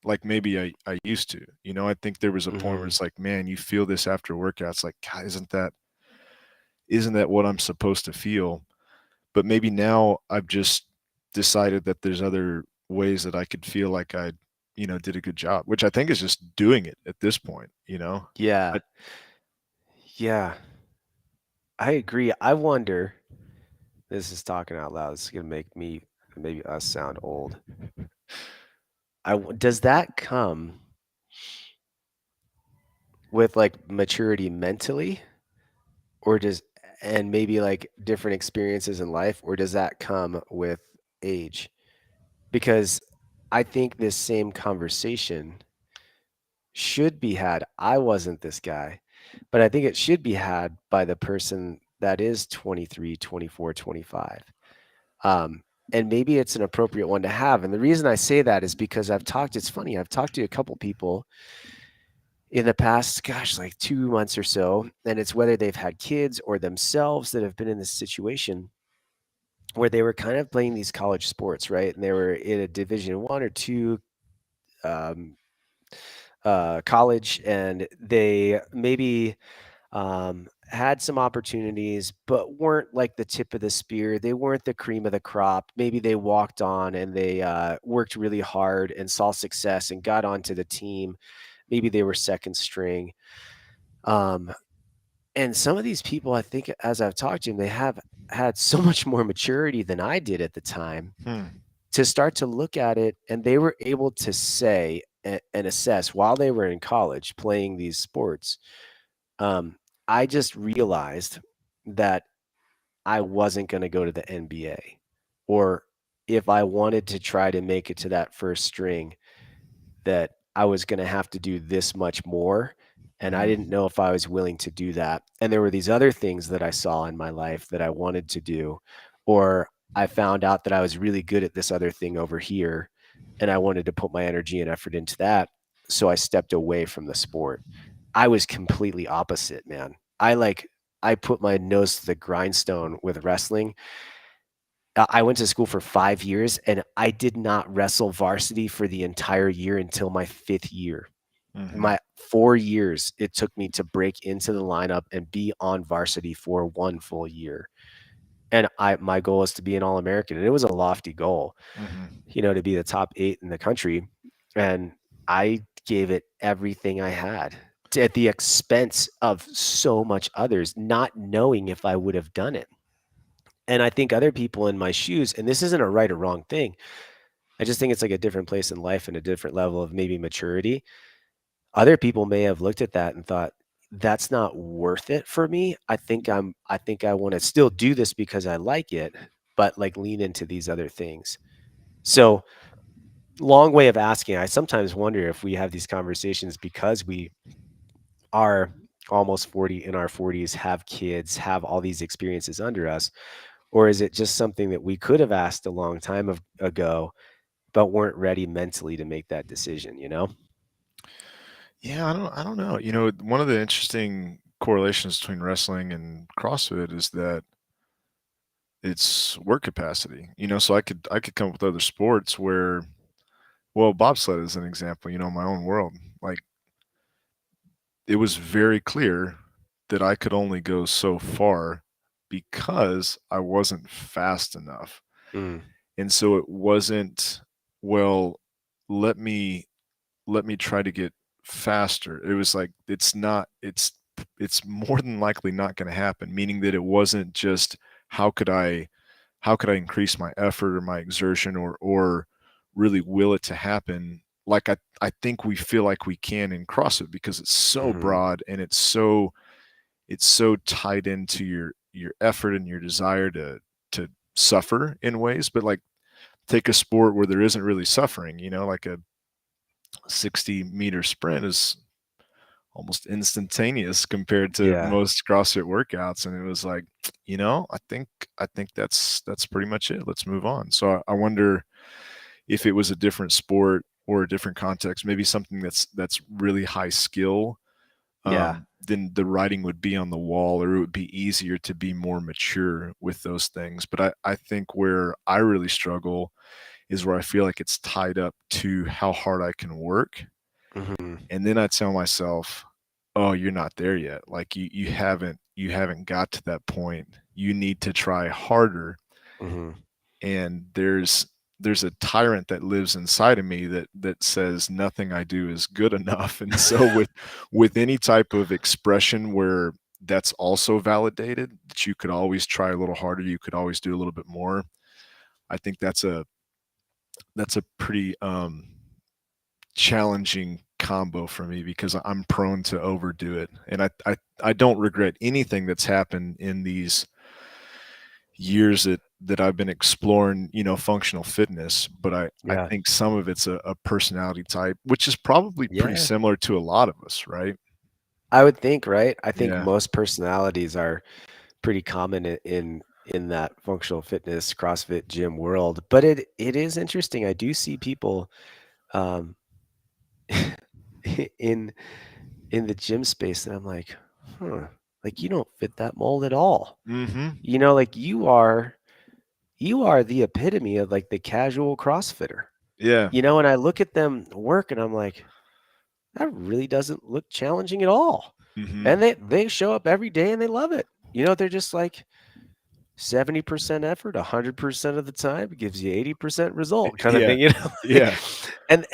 like maybe I used to. I think there was a point where Mhm. it's like, man, you feel this after workouts, like, God, isn't that what I'm supposed to feel? But maybe now I've just decided that there's other ways that I could feel like I, did a good job, which I think is just doing it at this point. Yeah. I, Yeah. I agree. I wonder, this is talking out loud. This is gonna make me maybe us sound old. Does that come with like maturity mentally, or does and maybe like different experiences in life, or does that come with age? Because I think this same conversation should be had. I wasn't this guy, but I think it should be had by the person that is 23, 24, 25. Um, and maybe it's an appropriate one to have. And the reason I say that is because it's funny, I've talked to a couple people in the past, gosh, like 2 months or so, and it's whether they've had kids or themselves that have been in this situation where they were kind of playing these college sports, right? And they were in a division one or two um, college, and they maybe had some opportunities, but weren't like the tip of the spear. They weren't the cream of the crop. Maybe they walked on and they worked really hard and saw success and got onto the team. Maybe they were second string. Um, and some of these people, I think, as I've talked to them, they have had so much more maturity than I did at the time hmm. to start to look at it. And they were able to say and assess while they were in college playing these sports. Um, I just realized that I wasn't going to go to the NBA, or if I wanted to try to make it to that first string, that I was going to have to do this much more. And I didn't Mhm. know if I was willing to do that. And there were these other things that I saw in my life that I wanted to do, or I found out that I was really good at this other thing over here. And I wanted to put my energy and effort into that. So I stepped away from the sport. I was completely opposite, man. I put my nose to the grindstone with wrestling. I went to school for 5 years, and I did not wrestle varsity for the entire year until my 5th year. Mhm. My 4 years it took me to break into the lineup and be on varsity for 1 full year. And my goal was to be an All-American, and it was a lofty goal, Mhm. to be the top 8 in the country, and I gave it everything I had at the expense of so much others, not knowing if I would have done it. And I think other people in my shoes, and this isn't a right or wrong thing, I just think it's like a different place in life and a different level of maybe maturity. Other people may have looked at that and thought, "That's not worth it for me. I think I wanna still do this because I like it, but, like, lean into these other things." So, long way of asking, I sometimes wonder if we have these conversations because we are almost 40, in our 40s, have kids, have all these experiences under us, or is it just something that we could have asked a long time ago, but weren't ready mentally to make that decision, you know? Yeah, I don't know. One of the interesting correlations between wrestling and CrossFit is that it's work capacity. So I could come up with other sports where, well, bobsled is an example, my own world. Like, it was very clear that I could only go so far because I wasn't fast enough. Mm, And so it wasn't, well, let me let me try to get faster. It was like, it's more than likely not going to happen, meaning that it wasn't just how could I how could I increase my effort or my exertion or really will it to happen like I think we feel like we can in CrossFit because it's so mhm, broad and it's so tied into your effort and your desire to suffer in ways. But like, take a sport where there isn't really suffering, like a 60-meter sprint is almost instantaneous compared to yeah, most CrossFit workouts. And it was like, I think that's pretty much it. Let's move on. So I wonder if it was a different sport or a different context, maybe something that's really high skill, yeah, then the writing would be on the wall, or it would be easier to be more mature with those things. But I think where I really struggle is where I feel like it's tied up to how hard I can work. mhm, And then I tell myself, "Oh, you're not there yet. Like, you haven't got to that point. You need to try harder." mhm, And there's a tyrant that lives inside of me that says nothing I do is good enough. And so with any type of expression where that's also validated, that you could always try a little harder, you could always do a little bit more. I think that's a pretty challenging combo for me because I'm prone to overdo it. And I don't regret anything that's happened in these years that I've been exploring, functional fitness. But I yeah, think some of it's a personality type, which is probably pretty yeah. similar to a lot of us, right? I would think, right? I think Yeah. most personalities are pretty common in that functional fitness CrossFit gym world, but it is interesting. I do see people, um, in in the gym space that I'm like, "Huh, like, you don't fit that mold at all." Mhm. Like, you are the epitome of, like, the casual CrossFitter, Yeah. and I look at them work and I'm like, "That really doesn't look challenging at all." Mhm. And they show up every day and they love it. They're just like 70% effort, 100% of the time gives you 80% result kind of Yeah. thing, Yeah. and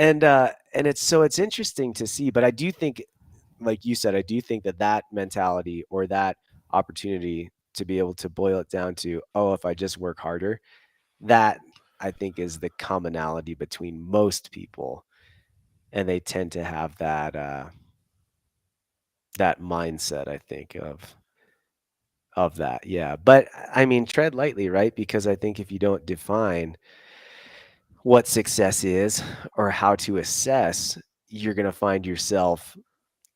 it's interesting to see, but I do think, like you said, I do think that mentality or that opportunity to be able to boil it down to, oh, if I just work harder, that I think is the commonality between most people, and they tend to have that mindset, I think, of that, yeah. But I mean, tread lightly, right? Because I think if you don't define what success is or how to assess, you're going to find yourself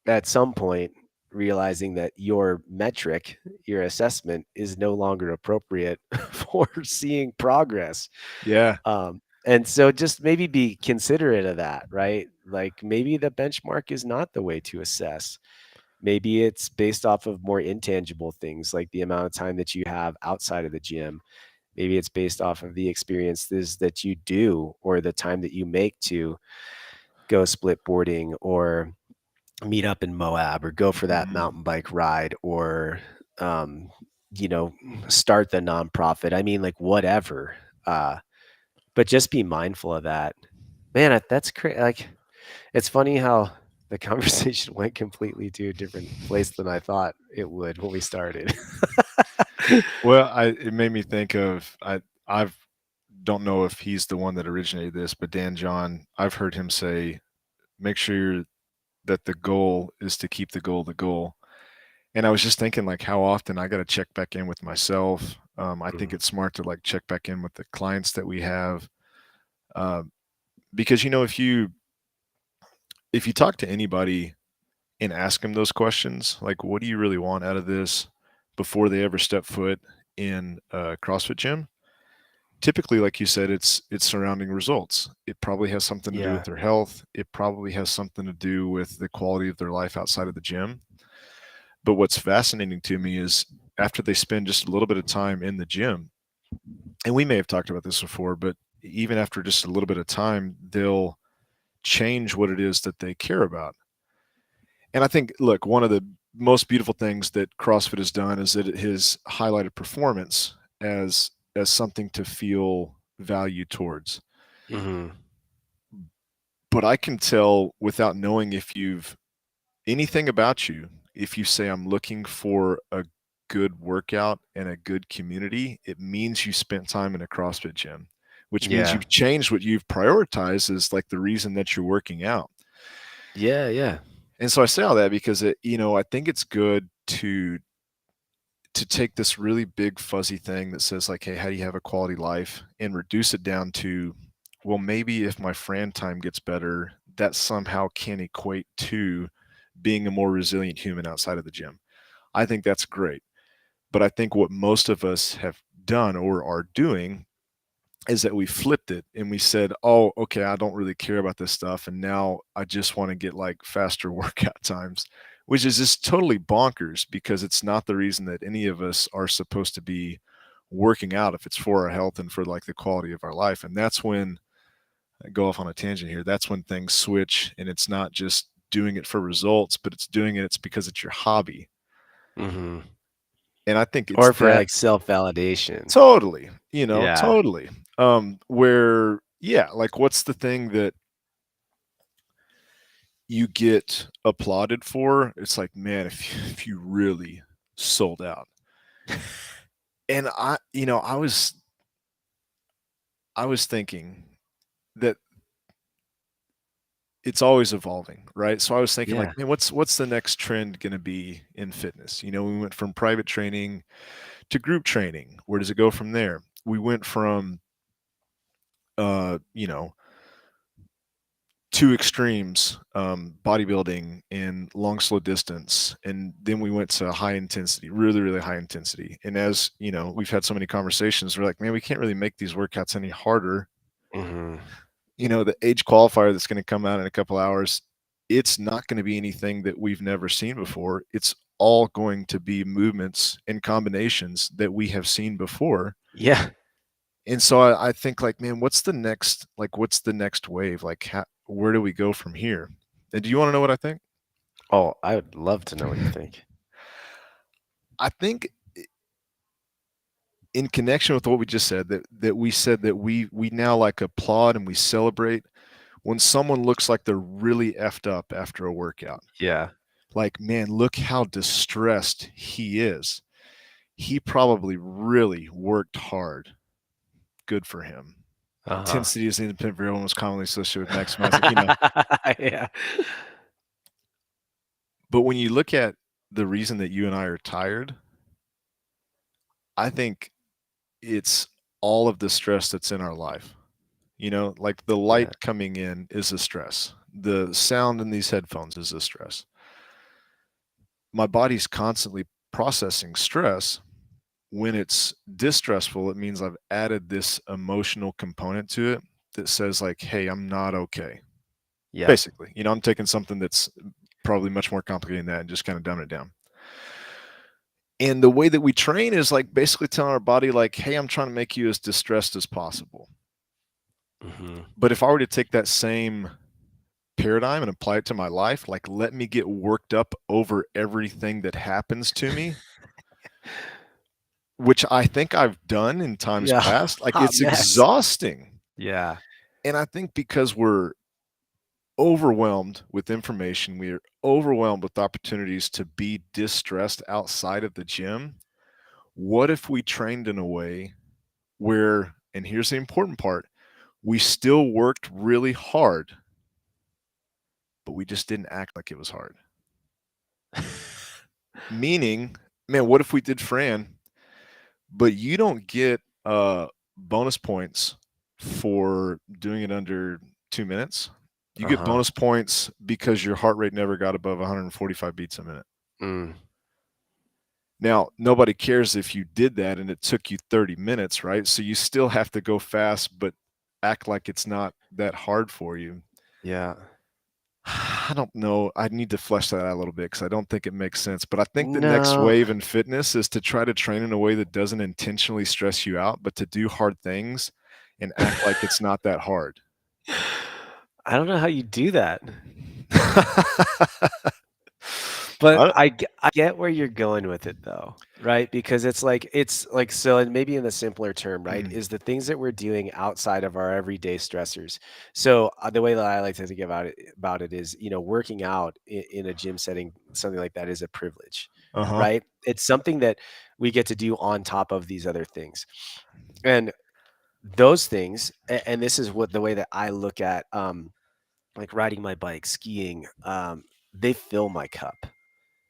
at some point realizing that your metric, your assessment is no longer appropriate for seeing progress. Yeah. And so just maybe be considerate of that, right? Like maybe the benchmark is not the way to assess. Maybe it's based off of more intangible things like the amount of time that you have outside of the gym. Maybe it's based off of the experiences that you do or the time that you make to go split boarding or meet up in Moab or go for that Mhm. mountain bike ride or, um, you know, start the nonprofit. I mean, like whatever. But just be mindful of that. Man, that's crazy. Like, it's funny how the conversation went completely to a different place than I thought it would when we started. Well, it made me think of I've don't know if he's the one that originated this, but Dan John, I've heard him say, "Make sure that the goal is to keep the goal." And I was just thinking, like, how often I got to check back in with myself. I think Mhm. it's smart to like check back in with the clients that we have, uh, because if you talk to anybody and ask them those questions, like, what do you really want out of this before they ever step foot in a CrossFit gym? Typically, like you said, it's surrounding results. It probably has something to do with Yeah. their health. It probably has something to do with the quality of their life outside of the gym. But what's fascinating to me is after they spend just a little bit of time in the gym, and we may have talked about this before, but even after just a little bit of time, they'll change what it is that they care about. And I think, look, one of the most beautiful things that CrossFit has done is that it has highlighted performance as something to feel value towards. Mhm. But I can tell without knowing if you've anything about you, if you say I'm looking for a good workout and a good community, it means you spent time in a CrossFit gym, which means Yeah. you've changed what you've prioritized as like the reason that you're working out. Yeah. Yeah. And so I say all that because I think it's good to take this really big fuzzy thing that says like, hey, how do you have a quality life and reduce it down to, well, maybe if my Fran time gets better, that somehow can equate to being a more resilient human outside of the gym. I think that's great. But I think what most of us have done or are doing is that we flipped it and we said, "Oh, okay, I don't really care about this stuff, and now I just want to get like faster workout times," which is just totally bonkers because it's not the reason that any of us are supposed to be working out if it's for our health and for like the quality of our life. And that's when I go off on a tangent here. That's when things switch, and it's not just doing it for results, but it's because it's your hobby. Mhm. And I think it's Or for that like self-validation. totally, Yeah. totally. Where yeah, like what's the thing that you get applauded for? It's like, man, if you really sold out. And I was thinking that it's always evolving, right? So I was thinking like, Yeah. man, what's the next trend going to be in fitness? We went from private training to group training. Where does it go from there? We went from uh, you know, two extremes, bodybuilding and long slow distance, and then we went to high intensity, really really high intensity. And as we've had so many conversations, we're like, man, we can't really make these workouts any harder. Mhm. The age qualifier that's going to come out in a couple hours, it's not going to be anything that we've never seen before. It's all going to be movements and combinations that we have seen before. Yeah. And so I think like, man, what's the next wave? Like, where do we go from here? And do you want to know what I think? Oh, I would love to know what you think. I think in connection with what we just said, that we said that we now like applaud and we celebrate when someone looks like they're really effed up after a workout. Yeah. Like, man, look how distressed he is. He probably really worked hard. Good for him. Uh-huh. Intensity is an independent variable most commonly associated with maximizing. Yeah. But when you look at the reason that you and I are tired, I think it's all of the stress that's in our life. Like the Yeah. light coming in is a stress. The sound in these headphones is a stress. My body's constantly processing stress. When it's distressful, it means I've added this emotional component to it that says, like, hey, I'm not okay. Yep. Basically, I'm taking something that's probably much more complicated than that and just kind of dumbing it down. And the way that we train is like basically telling our body, like, hey, I'm trying to make you as distressed as possible. Hmm. But if I were to take that same paradigm and apply it to my life, like, let me get worked up over everything that happens to me, which I think I've done in times Yeah. past, like, Hot it's mess. exhausting. Yeah. And I think because we're overwhelmed with information, we are overwhelmed with opportunities to be distressed outside of the gym. What if we trained in a way where, and here's the important part, we still worked really hard, but we just didn't act like it was hard? Meaning, man, what if we did Fran, but you don't get bonus points for doing it under 2 minutes? You get Uh-huh. bonus points because your heart rate never got above 145 beats a minute. Mm. Now, nobody cares if you did that and it took you 30 minutes, right? So you still have to go fast, but act like it's not that hard for you. Yeah. I don't know. I need to flesh that out a little bit because I don't think it makes sense. But I think the next No. wave in fitness is to try to train in a way that doesn't intentionally stress you out, but to do hard things and act like it's not that hard. I don't know how you do that. But I, I get where you're going with it though, right? Because it's like so and maybe in the simpler term, right, mhm, is the things that we're doing outside of our everyday stressors. So the way that I like to think about it is, working out in a gym setting, something like that is a privilege, uh-huh. right? It's something that we get to do on top of these other things. And those things, and this is what the way that I look at like riding my bike, skiing, they fill my cup.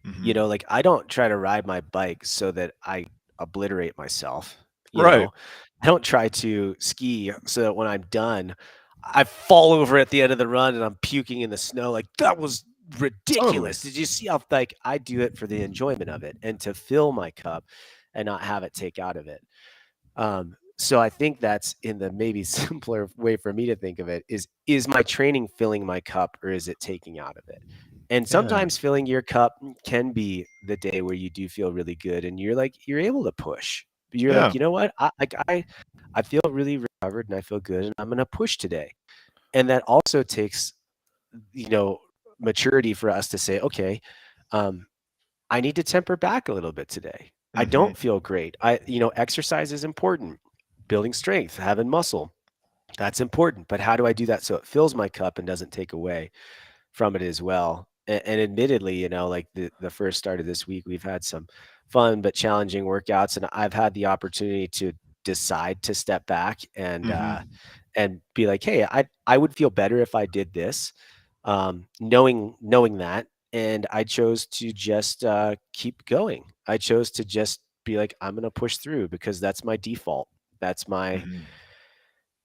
Mhm. Like I don't try to ride my bike so that I obliterate myself, you Right. know. I don't try to ski so that when I'm done, I fall over at the end of the run and I'm puking in the snow like that was Totally. ridiculous. Did you see how like I do it for the enjoyment of it and to fill my cup and not have it take out of it. So I think that's in the maybe simpler way for me to think of it is my training filling my cup or is it taking out of it? And Yeah. sometimes filling your cup can be the day where you do feel really good and you're able to push. You're like, Yeah. you know what? I feel really recovered and I feel good and I'm gonna push today. And that also takes, you know, maturity for us to say, okay, um, I need to temper back a little bit today. I Mhm. don't feel great. Exercise is important. Building strength, having muscle, that's important. But how do I do that so it fills my cup and doesn't take away from it as well? And admittedly, like the first start of this week, we've had some fun but challenging workouts, and I've had the opportunity to decide to step back Mhm. and be like, hey, I would feel better if I did this, knowing that, and I chose to just keep going. I chose to just be like, I'm gonna push through because that's my default. That's my Mhm.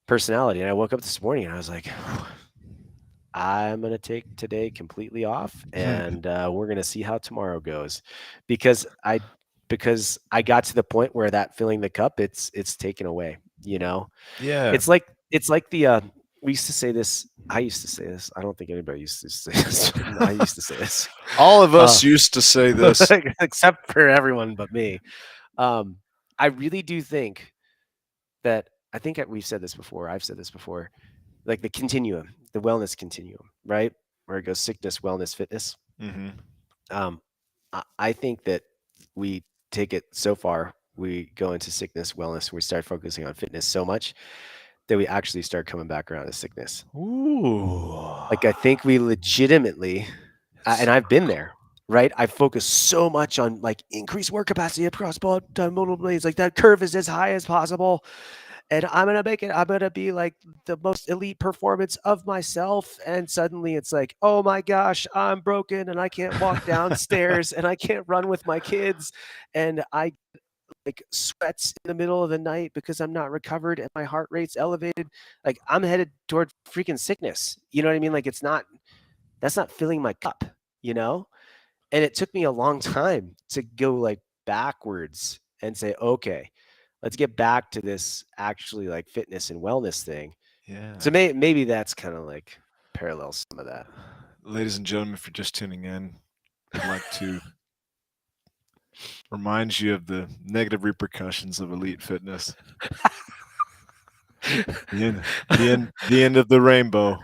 personality. And I woke up this morning and I was like, I'm gonna take today completely off, and we're gonna see how tomorrow goes, because I got to the point where that filling the cup, it's taken away. Yeah. It's like the we used to say this. I used to say this. I don't think anybody used to say this. I used to say this, All of uh, us used to say this. except for everyone but me. Um, I really do think that we've said this before. I've said this before. Like the continuum, the wellness continuum, right? Where it goes sickness, wellness, fitness. Mhm. Um, I think that we take it so far. We go into sickness, wellness. We start focusing on fitness so much that we actually start coming back around to sickness. Ooh. Like I think we legitimately, and It's I've been there, right? I focus so much on like increase work capacity across multiple blades. Like that curve is as high as possible, and I'm gonna make it. I'm gonna be like the most elite performance of myself. And suddenly it's like, oh my gosh, I'm broken and I can't walk downstairs and I can't run with my kids, and I like sweats in the middle of the night because I'm not recovered and my heart rate's elevated, like I'm headed toward freaking sickness. You know what I mean? Like that's not filling my cup, you know? And it took me a long time to go like backwards and say, okay, let's get back to this actually like fitness and wellness thing. So Yeah. maybe that's kind of like parallels some of that. Ladies and gentlemen, if you're just tuning in, I'd like to remind you of the negative repercussions of elite fitness. The end of the rainbow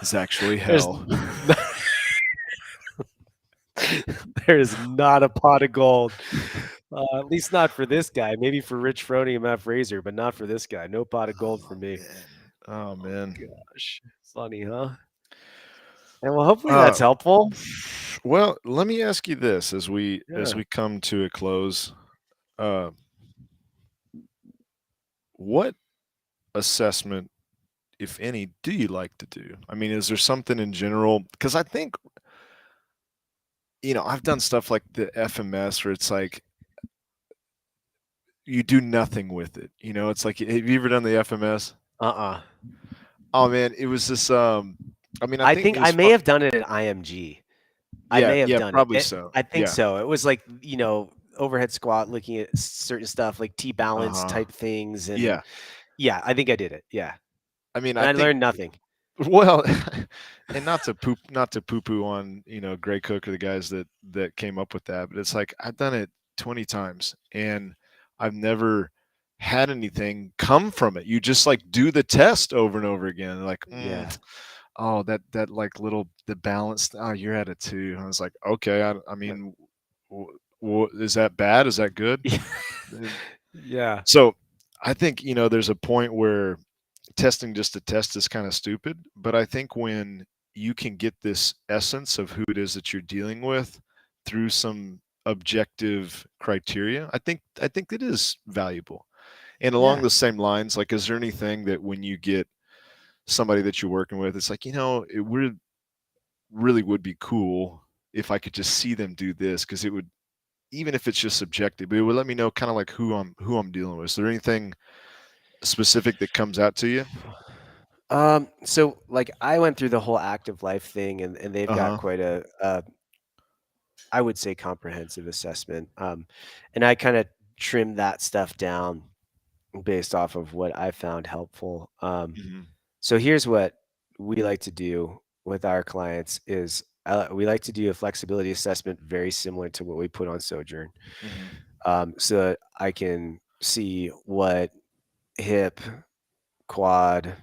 is actually There's hell. there is not a pot of gold. At least not for this guy. Maybe for Rich Froning and Matt Fraser, but not for this guy. No pot of gold for Oh me. man. Oh Oh man. gosh, funny, huh? And well, hopefully Uh, that's helpful. well, let me ask you this as Yeah. we come to a close. Uh, what assessment, if any, do you like to do? I mean, is there something in general? Because I think I've done stuff like the FMS where it's like you do nothing with it. It's like, have you ever done the FMS? Uh-uh. Oh man, it was this. I mean, I I think it think I was may fun. have done it at IMG. I Yeah, may have yeah, done it. probably so. I think Yeah. so. It was like, overhead squat, looking at certain stuff like Uh T-balance huh. type things. And Yeah. yeah, I think I did it. Yeah. I mean, And I I think learned nothing. well, and not to poo poo on Gray Cook or the guys that came up with that, but it's like I've done it 20 times and I've never had anything come from it. You just like do the test over and over again. Like, Yeah. oh, that like little the balance. Oh, you're at a 2. I was like, okay. I Yeah. mean, is that bad? Is that good? Yeah. So I think there's a point where testing just to test is kind of stupid. But I think when you can get this essence of who it is that you're dealing with through some objective criteria, I think it is valuable. And along Yeah. the same lines, like, is there anything that when you get somebody that you're working with, it's like, it would really would be cool if I could just see them do this because it would, even if it's just subjective, it would let me know kind of like who I'm dealing with. Is there anything specific that comes out to you? So like I went through the whole active life thing, and they've Uh got huh. quite a I would say comprehensive assessment. And I kind of trimmed that stuff down based off of what I found helpful. Hmm. So here's what we like to do with our clients is we like to do a flexibility assessment very similar to what we put on Sojourn. Hmm. So that I can see what hip, quad,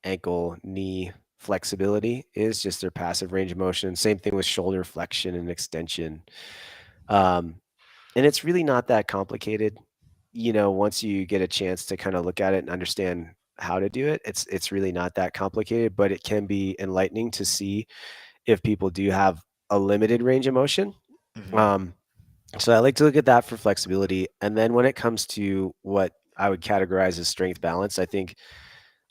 ankle, knee flexibility is, just their passive range of motion. Same thing with shoulder flexion and extension. Um, and it's really not that complicated. Once you get a chance to kind of look at it and understand how to do it, it's really not that complicated, but it can be enlightening to see if people do have a limited range of motion. Hmm. Um, so I like to look at that for flexibility. And then when it comes to what I would categorize as strength balance, I think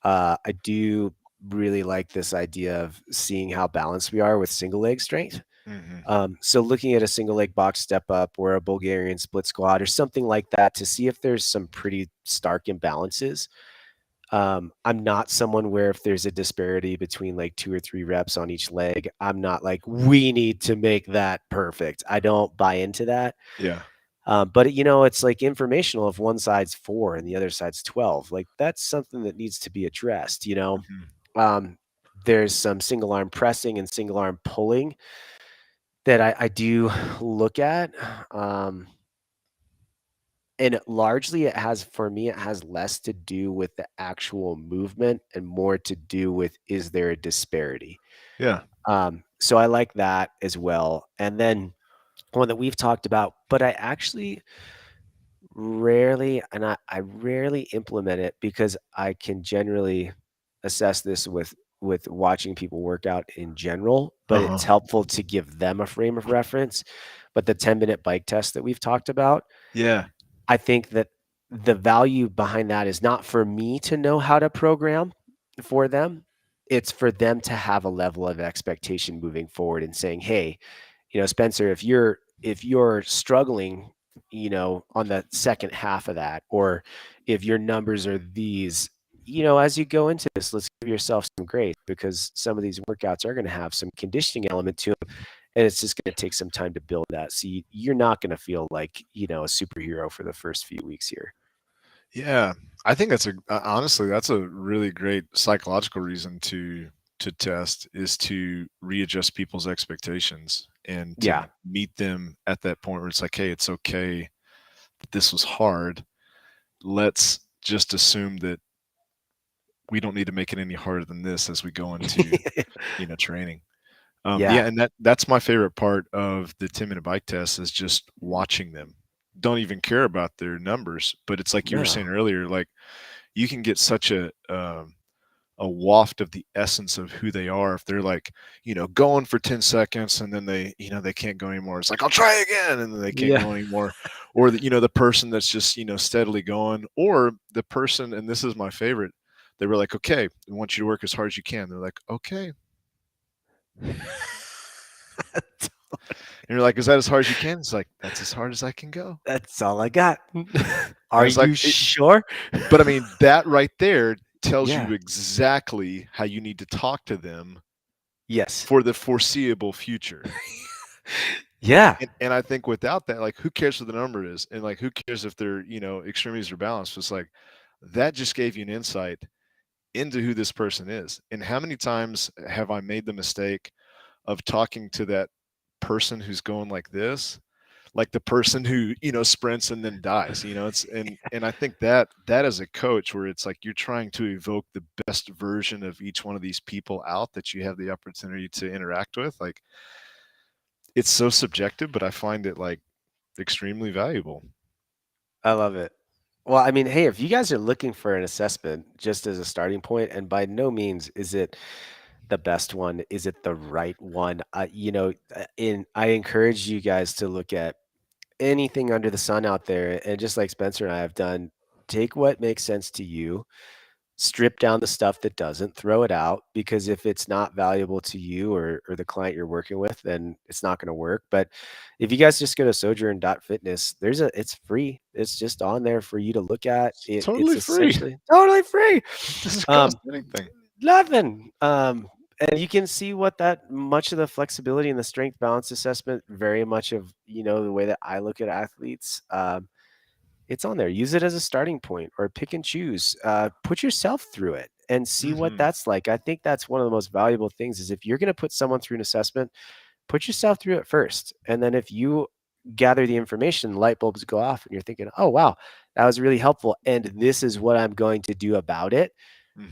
I do really like this idea of seeing how balanced we are with single leg strength. Hmm. So looking at a single leg box step up or a Bulgarian split squat or something like that to see if there's some pretty stark imbalances. I'm not someone where if there's a disparity between like 2 or 3 reps on each leg, I'm not like, we need to make that perfect. I don't buy into that. Yeah. But it's like informational if one side's 4 and the other side's 12. Like that's something that needs to be addressed. Hmm. Um, there's some single arm pressing and single arm pulling that I do look at. Um, and largely for me, it has less to do with the actual movement and more to do with, is there a disparity? Yeah. So I like that as well. And then one that we've talked about, but I actually rarely, and I rarely implement it because I can generally assess this with watching people work out in general, but Uh-huh. it's helpful to give them a frame of reference. But the 10-minute bike test that we've talked about, Yeah. I think that the value behind that is not for me to know how to program for them. It's for them to have a level of expectation moving forward and saying, "Hey, Spencer, if you're struggling on the second half of that, or if your numbers are these, as you go into this, let's give yourself some grace because some of these workouts are going to have some conditioning element to them, and it's just going to take some time to build that. So you're not going to feel like, a superhero for the first few weeks here. Yeah, I think that's honestly that's a really great psychological reason to test is to readjust people's expectations and to Yeah. meet them at that point where it's like, hey, it's okay that this was hard. Let's just assume that we don't need to make it any harder than this as we go into training. Yeah. Yeah, and that's my favorite part of the 10-minute bike test is just watching them. Don't even care about their numbers, but it's like you were saying No. earlier, like you can get such a waft of the essence of who they are if they're like, going for 10 seconds and then they can't go anymore. It's like, I'll try again, and then they can't Yeah. go anymore. Or the person that's just, steadily going, or the person, and this is my favorite, they were like, okay, I want you to work as hard as you can. They're like, okay. And you're like, is that as hard as you can? It's like, that's as hard as I can go. That's all I got. And Are it's like, you sure? but I mean, that right there tells you Yeah. exactly how you need to talk to them Yes. for the foreseeable future. Yeah. And I think without that, like, who cares what the number is? And like, who cares if their, extremities are balanced? It's like, that just gave you an insight into who this person is. And how many times have I made the mistake of talking to that person who's going like this, like the person who sprints and then dies, it's and I think that as a coach where it's like you're trying to evoke the best version of each one of these people out that you have the opportunity to interact with, like it's so subjective, but I find it like extremely valuable. I love it. Well, I mean, hey, if you guys are looking for an assessment just as a starting point, and by no means is it the best one, is it the right one? I encourage you guys to look at anything under the sun out there, and just like Spencer and I have done, take what makes sense to you, strip down the stuff that doesn't, throw it out, because if it's not valuable to you or the client you're working with, then it's not going to work. But if you guys just go to sojourn.fitness, it's free. It's just on there for you to look at. It's It's totally free. essentially totally free. It doesn't cost Um, anything. Nothing. And you can see what that much of the flexibility and the strength balance assessment, very much of, the way that I look at athletes. It's on there. Use it as a starting point or pick and choose. Put yourself through it and see what Hmm. that's like. I think that's one of the most valuable things is if you're going to put someone through an assessment, put yourself through it first. And then if you gather the information, light bulbs go off and you're thinking, oh, wow, that was really helpful. And this is what I'm going to do about it.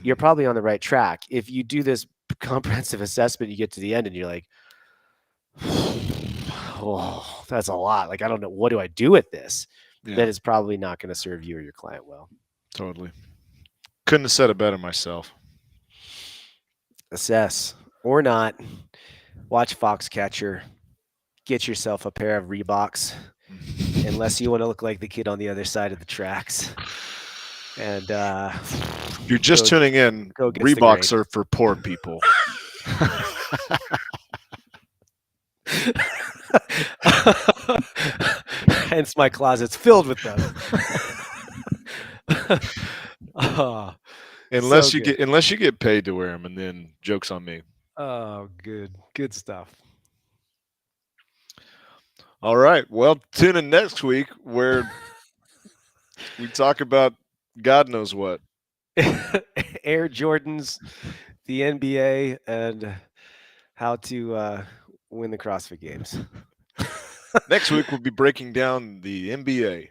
You're Hmm. probably on the right track. If you do this comprehensive assessment, you get to the end and you're like, oh, that's a lot. Like, I don't know. What do I do with this? Yeah, That is probably not going to serve you or your client well. totally. Couldn't have said it better myself. Assess or not. Watch Foxcatcher. Get yourself a pair of Reeboks, unless you want to look like the kid on the other side of the tracks. And If you're just go tuning in, go against the grain. Reeboks are for poor people. Hence my closet's filled with them. Oh, so good. Unless you get paid to wear them, and then jokes on me. Oh, good stuff. All right. Well, tune in next week where we talk about God knows what. Air Jordans, the NBA, and how to win the CrossFit Games. Next week we'll be breaking down the NBA.